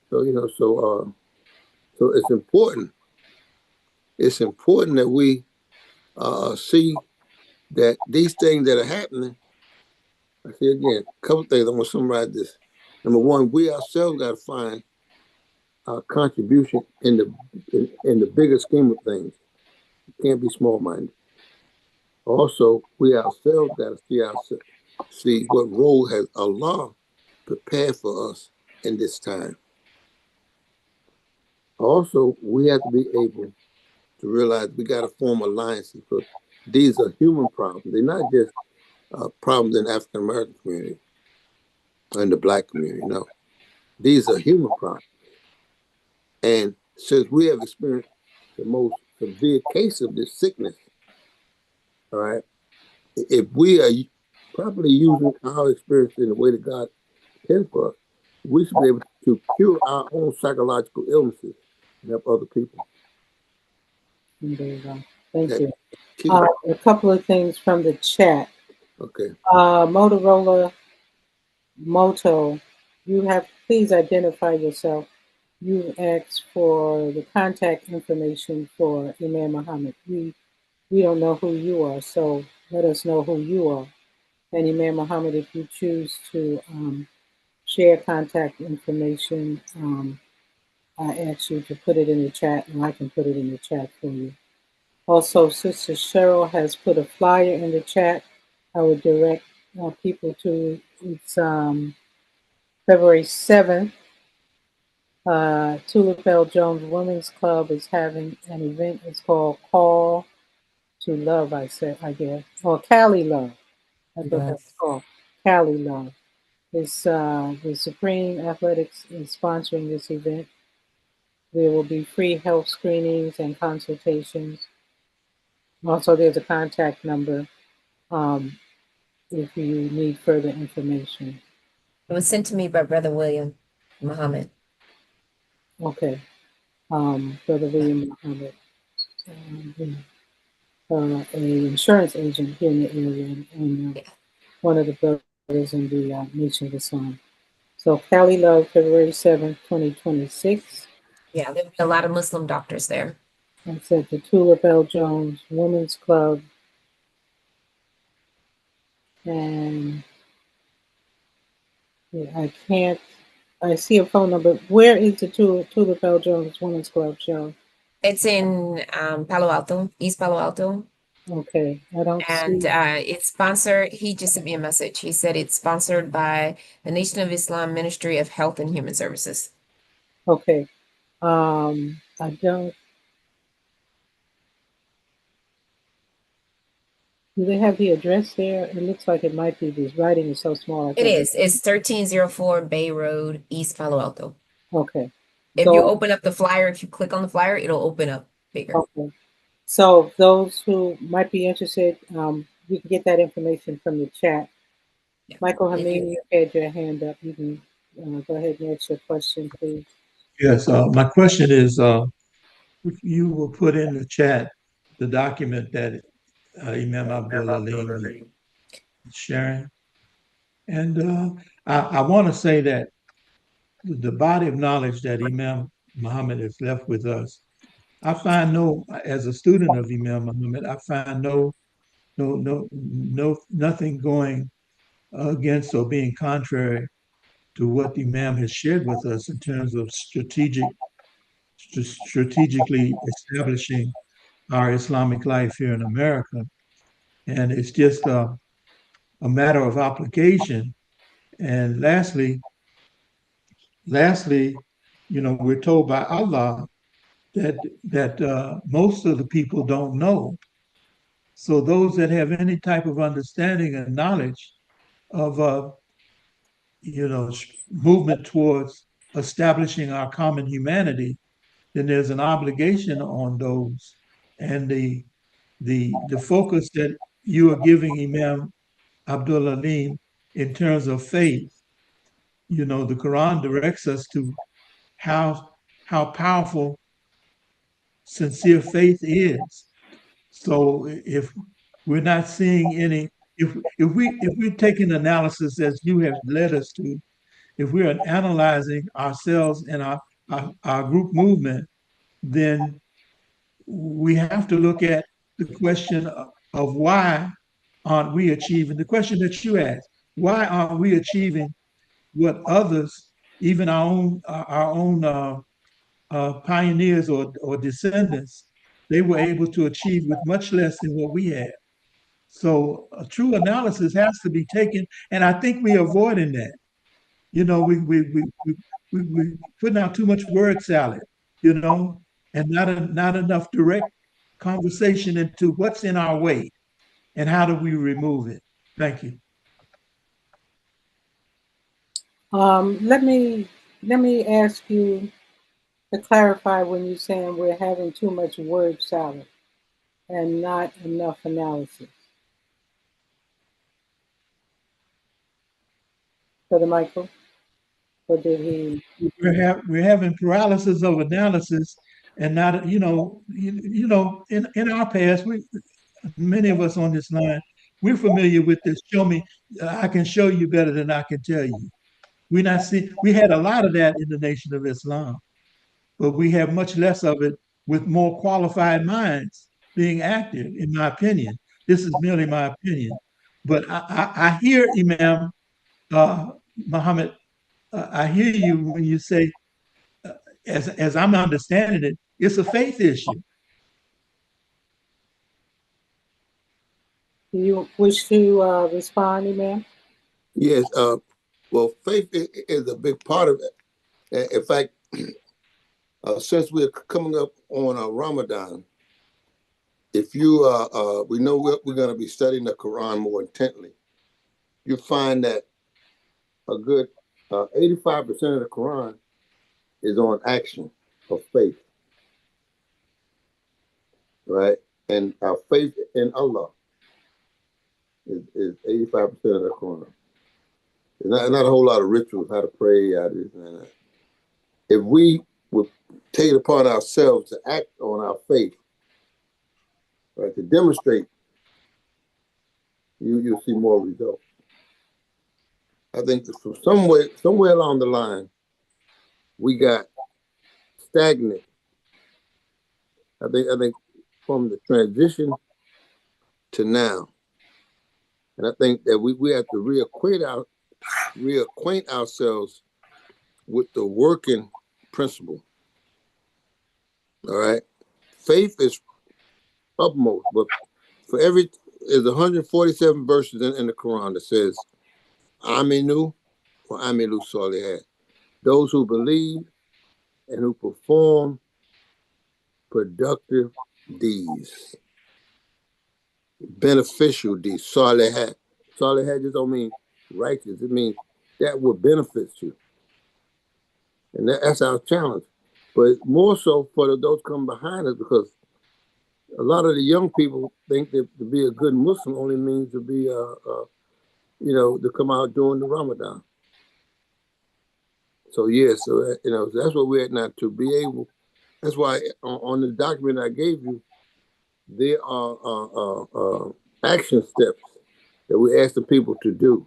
so it's important. It's important that we see that these things that are happening. I say again, a couple things. I'm going to summarize this. Number one, we ourselves got to find our contribution in the bigger scheme of things. You can't be small-minded. Also, we ourselves got to see what role has Allah prepared for us in this time. Also, we have to be able to realize we got to form alliances, because these are human problems. They're not just problems in the African American community and the Black community. No, these are human problems. And since we have experienced the most severe case of this sickness, all right, if we are properly using our experience in the way that God intends for us, we should be able to cure our own psychological illnesses and help other people. There you go. Thank That's you. key. A couple of things from the chat. Okay. Motorola Moto, please identify yourself. You asked for the contact information for Imam Muhammad. We don't know who you are, so let us know who you are. And Imam Muhammad, if you choose to share contact information, I ask you to put it in the chat, and I can put it in the chat for you. Also, Sister Cheryl has put a flyer in the chat. I would direct people to it's February 7th. Tulip L. Jones Women's Club is having an event. It's called Call to Love, I guess. Or Cali Love. That's what that's Yes. called. Cali Love. It's the Supreme Athletics is sponsoring this event. There will be free health screenings and consultations. Also, there's a contact number if you need further information. It was sent to me by Brother William Muhammad. Okay. Brother William Muhammad, an insurance agent here in the area, and one of the brothers in the Nation of Islam. So, Cali Love, February 7th, 2026. Yeah, there'll be a lot of Muslim doctors there. That's at the Tulip L. Jones Women's Club. And yeah, I see a phone number. Where is the Tulip L. Jones Women's Club show? It's in Palo Alto, East Palo Alto. Okay, I don't And see. it's sponsored. He just sent me a message. He said it's sponsored by the Nation of Islam Ministry of Health and Human Services. Okay. I don't. Do they have the address there? It looks like it might be. This writing is so small. It is. It's 1304 Bay Road, East Palo Alto. Okay. If you open up the flyer, if you click on the flyer, it'll open up bigger. Okay. So those who might be interested, you can get that information from the chat. Yeah. Michael Hameen, you had your hand up. You can go ahead and ask your question, please. Yes, my question is, if you will put in the chat the document that Imam Abdullah Alim was sharing. And I want to say that the body of knowledge that Imam Muhammad has left with us, as a student of Imam Muhammad, I find nothing going against or being contrary to what the Imam has shared with us in terms of strategically establishing our Islamic life here in America. And it's just a matter of application. And lastly, we're told by Allah that most of the people don't know. So those that have any type of understanding and knowledge of movement towards establishing our common humanity, then there's an obligation on those. And the focus that you are giving Imam Abdul Alim in terms of faith, the Quran directs us to how powerful sincere faith is. So if we're not seeing any, if we're taking analysis as you have led us to, if we're analyzing ourselves and our group movement, then we have to look at the question of why aren't we achieving the question that you asked? Why aren't we achieving what others, even our own pioneers or descendants, they were able to achieve with much less than what we had? So a true analysis has to be taken, and I think we're avoiding that. We putting out too much word salad, and not enough direct conversation into what's in our way and how do we remove it. Thank you. Let me ask you to clarify when you're saying we're having too much word salad and not enough analysis. Brother Michael, or did he? We're having paralysis of analysis, and not in our past, many of us on this line, we're familiar with this. Show me, I can show you better than I can tell you. We had a lot of that in the Nation of Islam, but we have much less of it with more qualified minds being active, in my opinion. This is merely my opinion. But I hear Imam Muhammad, I hear you when you say, as I'm understanding it, it's a faith issue. Do you wish to respond, Imam? Yes. Well, faith is a big part of it. In fact, since we're coming up on Ramadan, if you, we know we're going to be studying the Quran more intently, you find that a good 85% of the Quran is on action of faith, right? And our faith in Allah is 85% of the Quran. There's not a whole lot of rituals, how to pray, how to this and that. If we would take it upon ourselves to act on our faith, right, to demonstrate, you'll see more results. I think that from somewhere along the line, we got stagnant. I think from the transition to now, and I think that we have to reacquaint ourselves with the working principle. All right, faith is upmost, but for there's 147 verses in the Quran that says, Aminu or Amilu Salihat. Those who believe and who perform productive deeds, beneficial deeds, Salihat. Salihat just don't mean righteous. It means that will benefit you. And that's our challenge. But more so for those come behind us, because a lot of the young people think that to be a good Muslim only means to be, to come out during the Ramadan. So that's what we're at now, to be able. That's why on the document I gave you, there are action steps that we ask the people to do.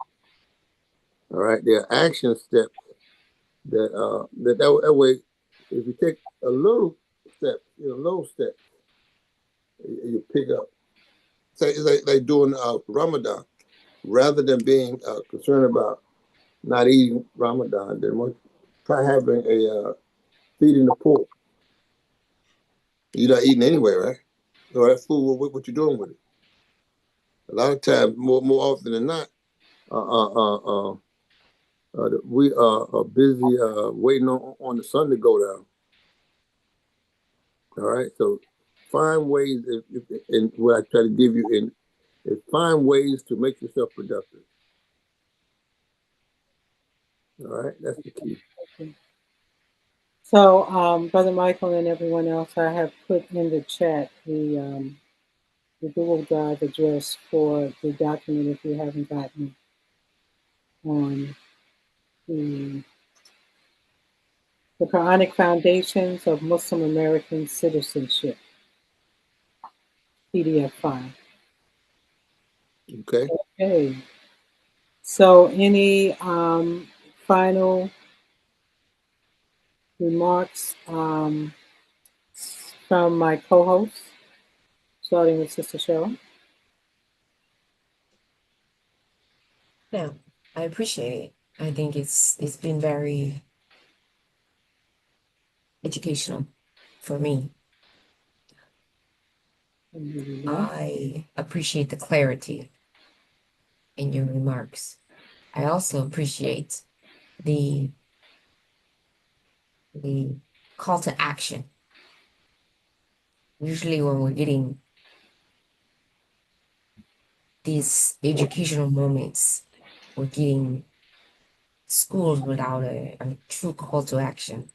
All right, there are action steps that way. If you take a little step, you pick up. Say it's like doing Ramadan, rather than being concerned about not eating Ramadan, then try having a feeding the poor. You're not eating anyway, right? So that food, what you doing with it? A lot of times, more often than not, we are busy waiting on the sun to go down. All right, so find ways, and what I try to give you is find ways to make yourself productive. All right, that's the key. Okay. So, Brother Michael and everyone else, I have put in the chat the Google Drive address for the document if you haven't gotten on the Quranic Foundations of Muslim American Citizenship, PDF file. Okay. Okay. So, any final remarks from my co-host, starting with Sister Cheryl? Yeah, I appreciate it. I think it's been very educational for me. I appreciate the clarity in your remarks. I also appreciate the call to action. Usually when we're getting these educational moments, we're getting schools without a true call to action.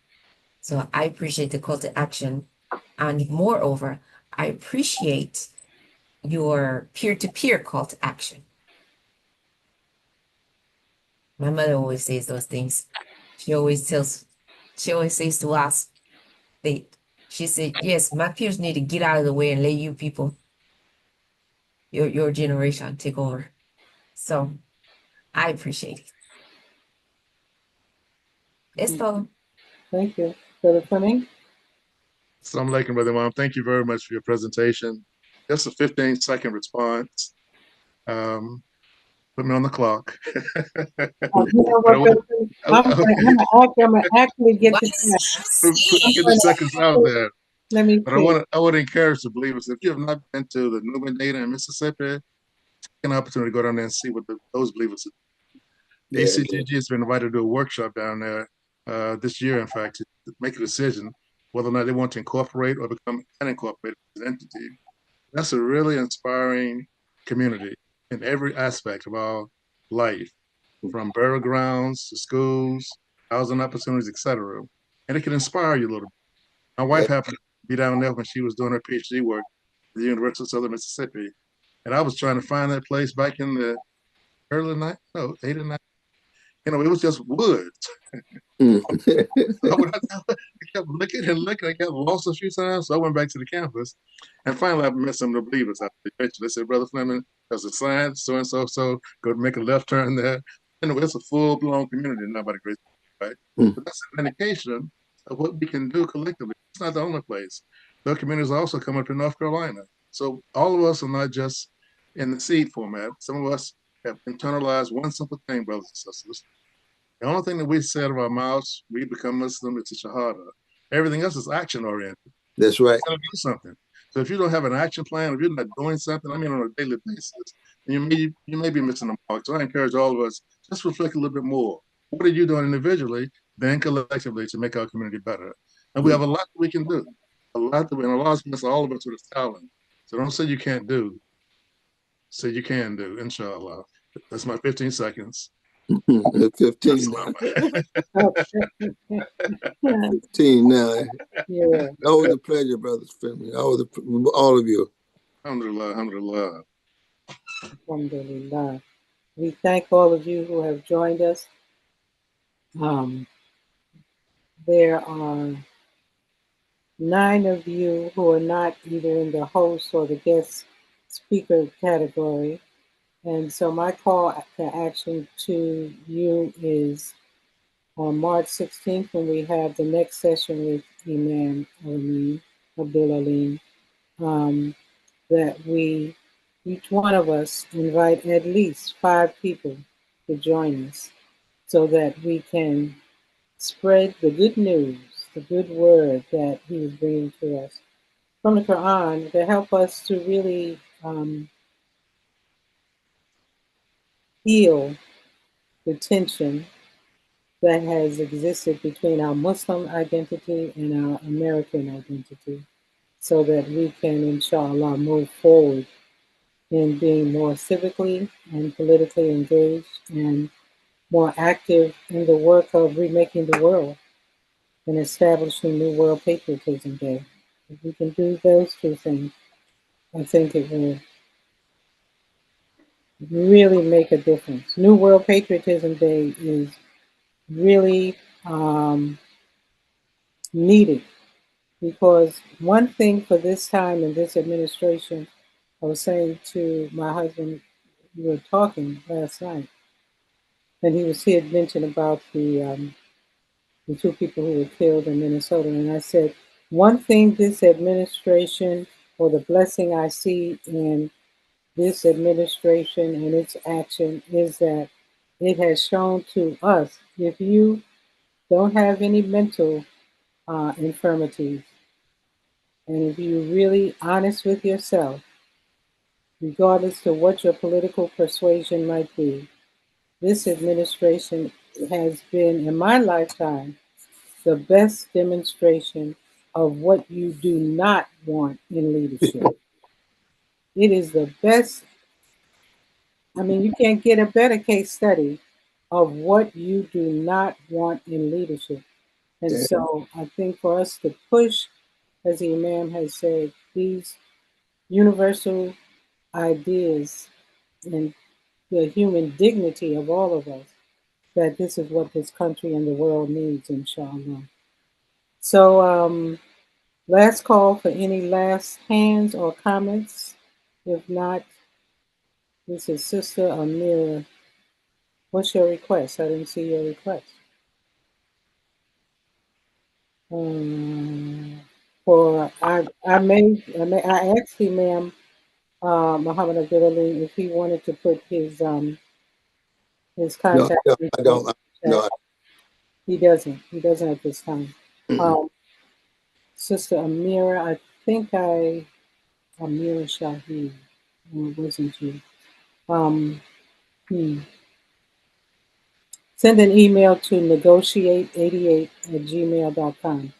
So I appreciate the call to action. And moreover, I appreciate your peer-to-peer call to action. My mother always says those things. She always says to us, she said, yes, my peers need to get out of the way and let you people, your generation, take over. So I appreciate it. It's all. Thank you. Brother Fleming? Assalamu alaikum, Brother Imam. Thank you very much for your presentation. Just a 15-second response. Put me on the clock. You know what, I'm gonna actually get to that. Get the seconds out there. Let me But see. I would encourage the believers, if you have not been to the Nubian Data in Mississippi, take an opportunity to go down there and see what those believers are. Yeah, ACGG has been invited to do a workshop down there this year, in fact, to make a decision whether or not they want to incorporate or become unincorporated as an entity. That's a really inspiring community in every aspect of our life, from burial grounds to schools, housing opportunities, etc. And it can inspire you a little bit. My wife happened to be down there when she was doing her PhD work at the University of Southern Mississippi. And I was trying to find that place back in the early 80s. It was just woods. So I kept looking and looking. I got lost a few times, so I went back to the campus, and finally I met some of the believers. They said, "Brother Fleming, there's a sign, so and so, so go make a left turn there." Anyway, it's a full-blown community now by the grace of God, right? But that's an indication of what we can do collectively. It's not the only place. There are communities also come up in North Carolina. So all of us are not just in the seed format. Some of us have internalized one simple thing, brothers and sisters. The only thing that we say out of our mouths, we become Muslim, it's a shahada. Everything else is action oriented. That's right. You gotta do something. So if you don't have an action plan, if you're not doing something, I mean on a daily basis, then you may be missing the mark. So I encourage all of us, just reflect a little bit more. What are you doing individually, then collectively to make our community better? And we have a lot that we can do. A lot that we, and Allah has blessed all of us with a talent. So don't say you can't do. Say you can do, inshallah. That's my 15 seconds. 15 now. 15 now. Yeah. Always a pleasure, Brother Fleming. All of you. Alhamdulillah, alhamdulillah. Alhamdulillah. We thank all of you who have joined us. There are 9 of you who are not either in the host or the guest speaker category. And so my call to action to you is on March 16th when we have the next session with Imam Abdul Alim, that we, each one of us, invite at least 5 people to join us so that we can spread the good news, the good word that he is bringing to us from the Quran to help us to really heal the tension that has existed between our Muslim identity and our American identity, so that we can, inshallah, move forward in being more civically and politically engaged and more active in the work of remaking the world and establishing New World Patriotism Day. If we can do those two things, I think it will really make a difference. New World Patriotism Day is really needed, because one thing for this time and this administration, I was saying to my husband, we were talking last night, and he had mentioned about the two people who were killed in Minnesota, and I said, one thing this administration, or the blessing I see in this administration and its action, is that it has shown to us, if you don't have any mental infirmities, and if you're really honest with yourself, regardless of what your political persuasion might be, this administration has been, in my lifetime, the best demonstration of what you do not want in leadership. It is the best. I mean, you can't get a better case study of what you do not want in leadership. And so I think for us to push, as the Imam has said, these universal ideas and the human dignity of all of us, that this is what this country and the world needs, inshallah. So, last call for any last hands or comments. If not, this is Sister Amira. What's your request? I didn't see your request. For I asked Imam Muhammad Abdul Ali if he wanted to put his contact. No, I don't. No, He doesn't. He doesn't at this time. Sister Amira, I think Amira Shahid, wasn't you? Send an email to negotiate88@gmail.com,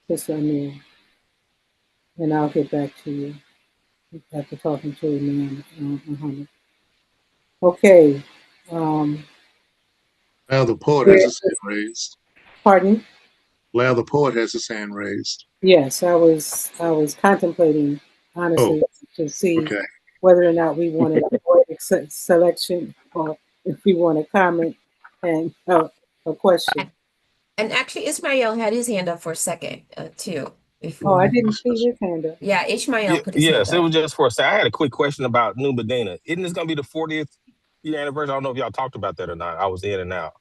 Sister Amira, and I'll get back to you after talking to Imam Muhammad. Okay. Now the poet has his hand raised. Pardon? Lal the poet has his hand raised. Yes, I was contemplating, honestly, to see whether or not we want a poetic selection, or if we want a comment and a question. And actually, Ismail had his hand up for a second, too. Oh, I Before. didn't see his hand up. Yeah, Ishmael put his hand Yes, it up. was just for a second. I had a quick question about New Medina. Isn't this going to be the 40th year anniversary? I don't know if y'all talked about that or not. I was in and out.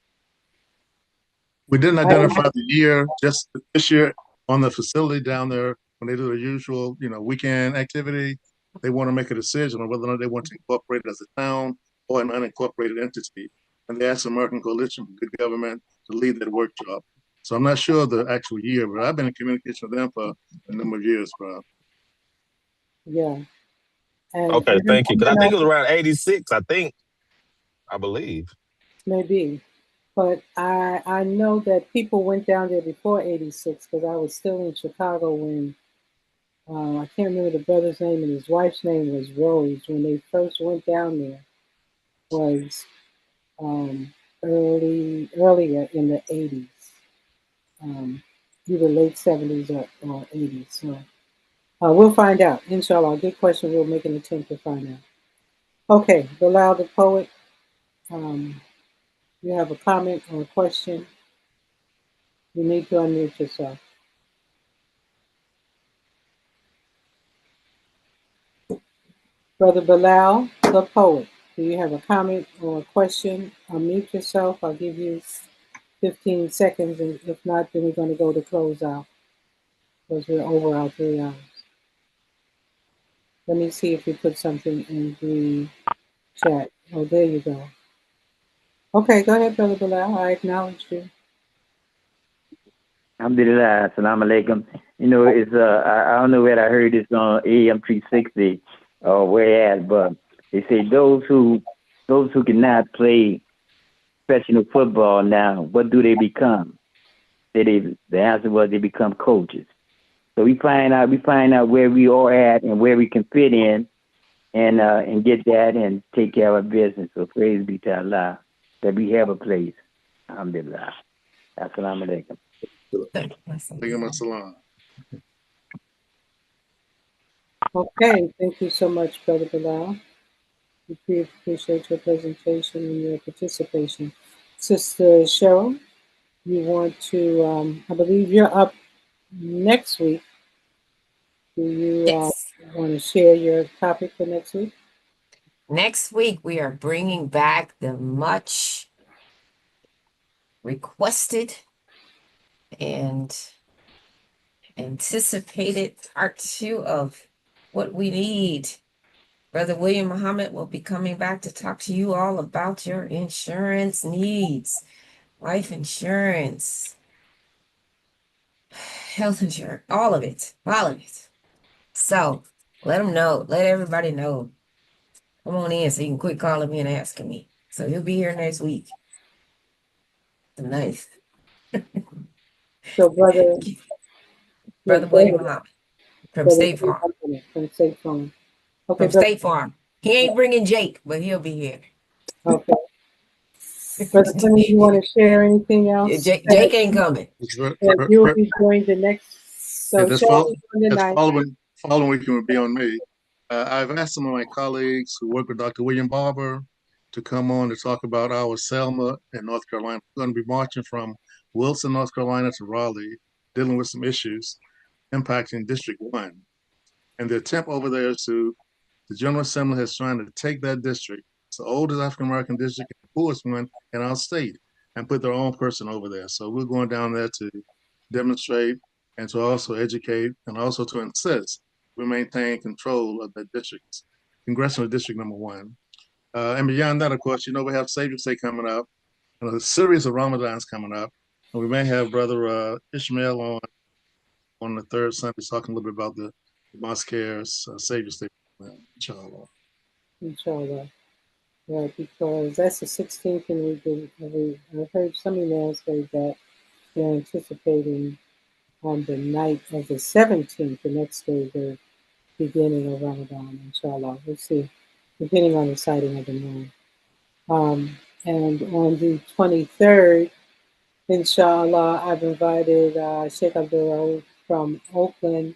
We didn't identify the year, just this year on the facility down there, when they do their usual, weekend activity, they want to make a decision on whether or not they want to incorporate it as a town or an unincorporated entity. And they asked the American Coalition for Good Government to lead that workshop. So I'm not sure of the actual year, but I've been in communication with them for a number of years, bro. Yeah. And Okay, thank you. Because I think it was I around 86, I believe. maybe. But I know that people went down there before 86, because I was still in Chicago when, I can't remember the brother's name, and his wife's name was Rose. When they first went down there was earlier in the 80s, either late 70s or 80s. So we'll find out. Inshallah, good question. We'll make an attempt to find out. Okay, Bilal the poet, you have a comment or a question? You need to unmute yourself. Brother Bilal, the poet, do you have a comment or a question? Unmute yourself. I'll give you 15 seconds, and if not, then we're going to go to close out, because we're over our 3 hours. Let me see if you put something in the chat. Oh, there you go. Okay, go ahead, Brother Bilal. I acknowledge you. Alhamdulillah, assalamu alaikum. It's I don't know where I heard this on AM360 or where at, but they say those who those who cannot play professional football now, what do they become? The answer was they become coaches. So we find out where we are at and where we can fit in, and get that and take care of our business. So praise be to Allah that we have a place. Alhamdulillah. Assalamu alaikum. Alaikum assalam. Okay, thank you so much, Brother Bilal. We appreciate your presentation and your participation. Sister Cheryl, you want to, I believe you're up next week. Do you Yes. want to share your topic for next week? Next week, we are bringing back the much requested and anticipated part 2 of what we need. Brother William Muhammad will be coming back to talk to you all about your insurance needs, life insurance, health insurance, all of it, all of it. So let them know, let everybody know. Come on in so you can quit calling me and asking me. So he'll be here next week. Nice. So, Brother William Muhammad from State Farm. From State Farm. Okay, From State Farm. He ain't bringing Jake, but he'll be here. Okay. Brother Clement, you want to share anything else? Jake ain't coming. You'll be joined the next. So, following week will be on me. I've asked some of my colleagues who work with Dr. William Barber to come on to talk about our Selma in North Carolina. We're going to be marching from Wilson, North Carolina to Raleigh, dealing with some issues impacting District 1. And the attempt over there is the General Assembly is trying to take that district, it's the oldest African-American district, and the poorest one in our state, and put their own person over there. So we're going down there to demonstrate and to also educate and also to insist we maintain control of that district, Congressional District number 1. And beyond that, of course, we have Civically coming up, and a series of Ramadans coming up. And we may have Brother Ishmael on the third Sunday talking a little bit about the Mosque Cares Savior's Day, inshallah. Inshallah. Right, because that's the 16th, and I heard some emails say that they're anticipating on the night of the 17th, the next day, the beginning of Ramadan, inshallah. We'll see, depending on the sighting of the moon. And on the 23rd, inshallah, I've invited Sheikh Abdul from Oakland.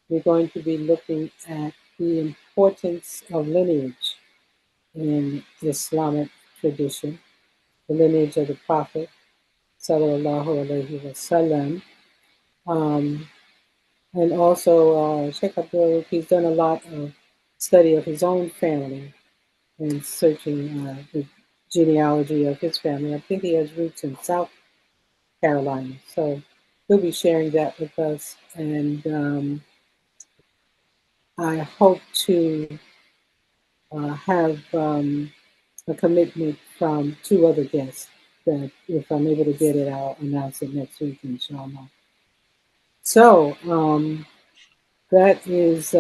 We're going to be looking at the importance of lineage in Islamic tradition, the lineage of the Prophet, sallallahu alaihi wasallam. And also, Sheikh Abdul, he's done a lot of study of his own family and searching the genealogy of his family. I think he has roots in South Carolina. So he'll be sharing that with us. And I hope to have a commitment from 2 other guests that if I'm able to get it, I'll announce it next week, inshallah. So that is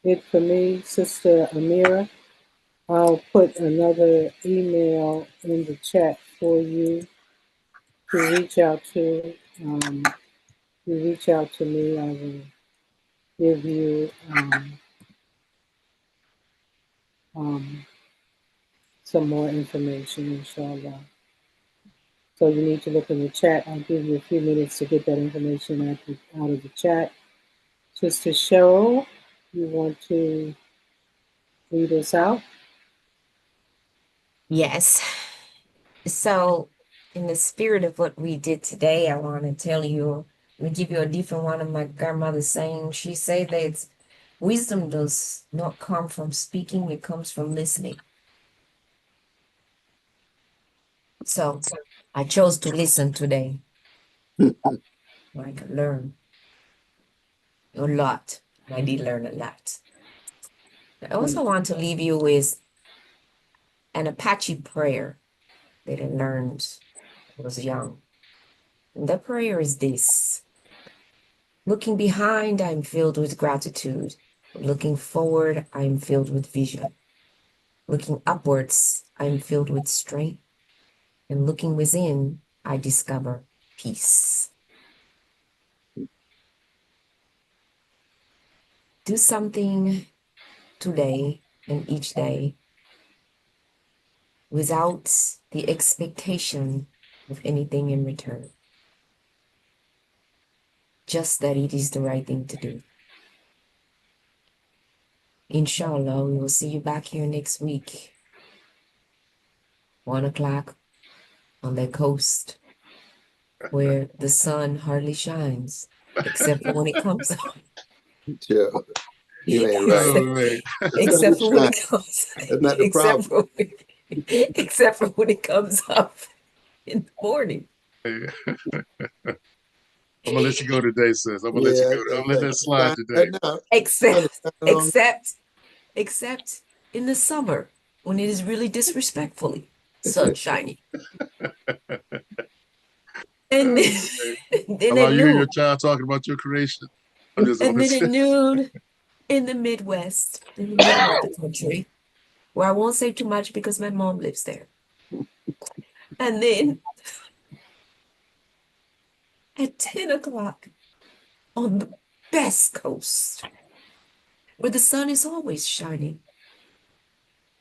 it for me, Sister Amira. I'll put another email in the chat for you to reach out to. You reach out to me, I will give you some more information, inshallah. So you need to look in the chat. I'll give you a few minutes to get that information out of the chat. Sister Cheryl, you want to read us out? Yes. So, in the spirit of what we did today, I want to tell you, let me give you a different one of my grandmother's saying. She said that wisdom does not come from speaking, it comes from listening. So, I chose to listen today. I could learn a lot. I did learn a lot. I also want to leave you with an Apache prayer that I learned when I was young. And the prayer is this: looking behind, I'm filled with gratitude. Looking forward, I'm filled with vision. Looking upwards, I am filled with strength. And looking within, I discover peace. Do something today and each day without the expectation of anything in return. Just that it is the right thing to do. Inshallah, we will see you back here next week. 1 o'clock on the coast where the sun hardly shines, except for when it comes up. Yeah, you ain't right. Except for when it comes. That's not the problem. Except for when it comes up in the morning. I'm gonna let you go today, sis. I'm gonna let you go. I'm gonna let that slide today. Except in the summer when it is really disrespectfully sunshiny. And then Allow at you hear noon, your child talking about your creation. I'm just and then at noon in the Midwest, in the middle of the country, where I won't say too much because my mom lives there. And then at 10 o'clock on the best coast, where the sun is always shining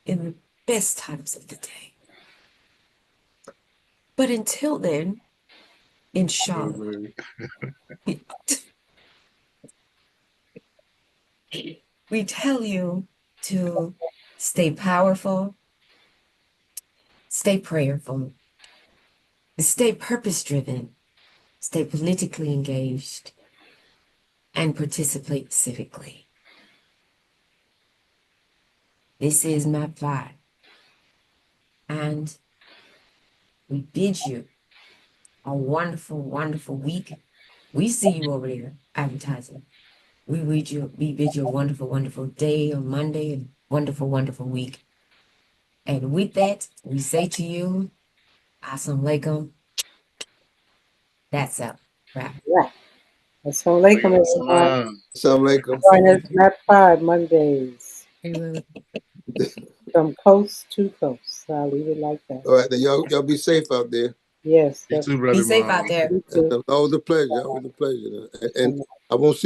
in the best times of the day. But until then, inshallah, we tell you to stay powerful, stay prayerful, stay purpose-driven, stay politically engaged, and participate civically. This is MAP5, and we bid you a wonderful, wonderful week. We see you over there advertising. We bid you a wonderful, wonderful day on Monday and wonderful, wonderful week. And with that, we say to you, Assalamu alaikum. That's a wrap. Yeah. Assalamu alaikum, everyone. Assalamu alaikum. Join us MAP5 Mondays. From coast to coast. I'll leave it like that. All right, then y'all be safe out there. Yes. Be safe out there. Always a pleasure. Always a pleasure. And I won't see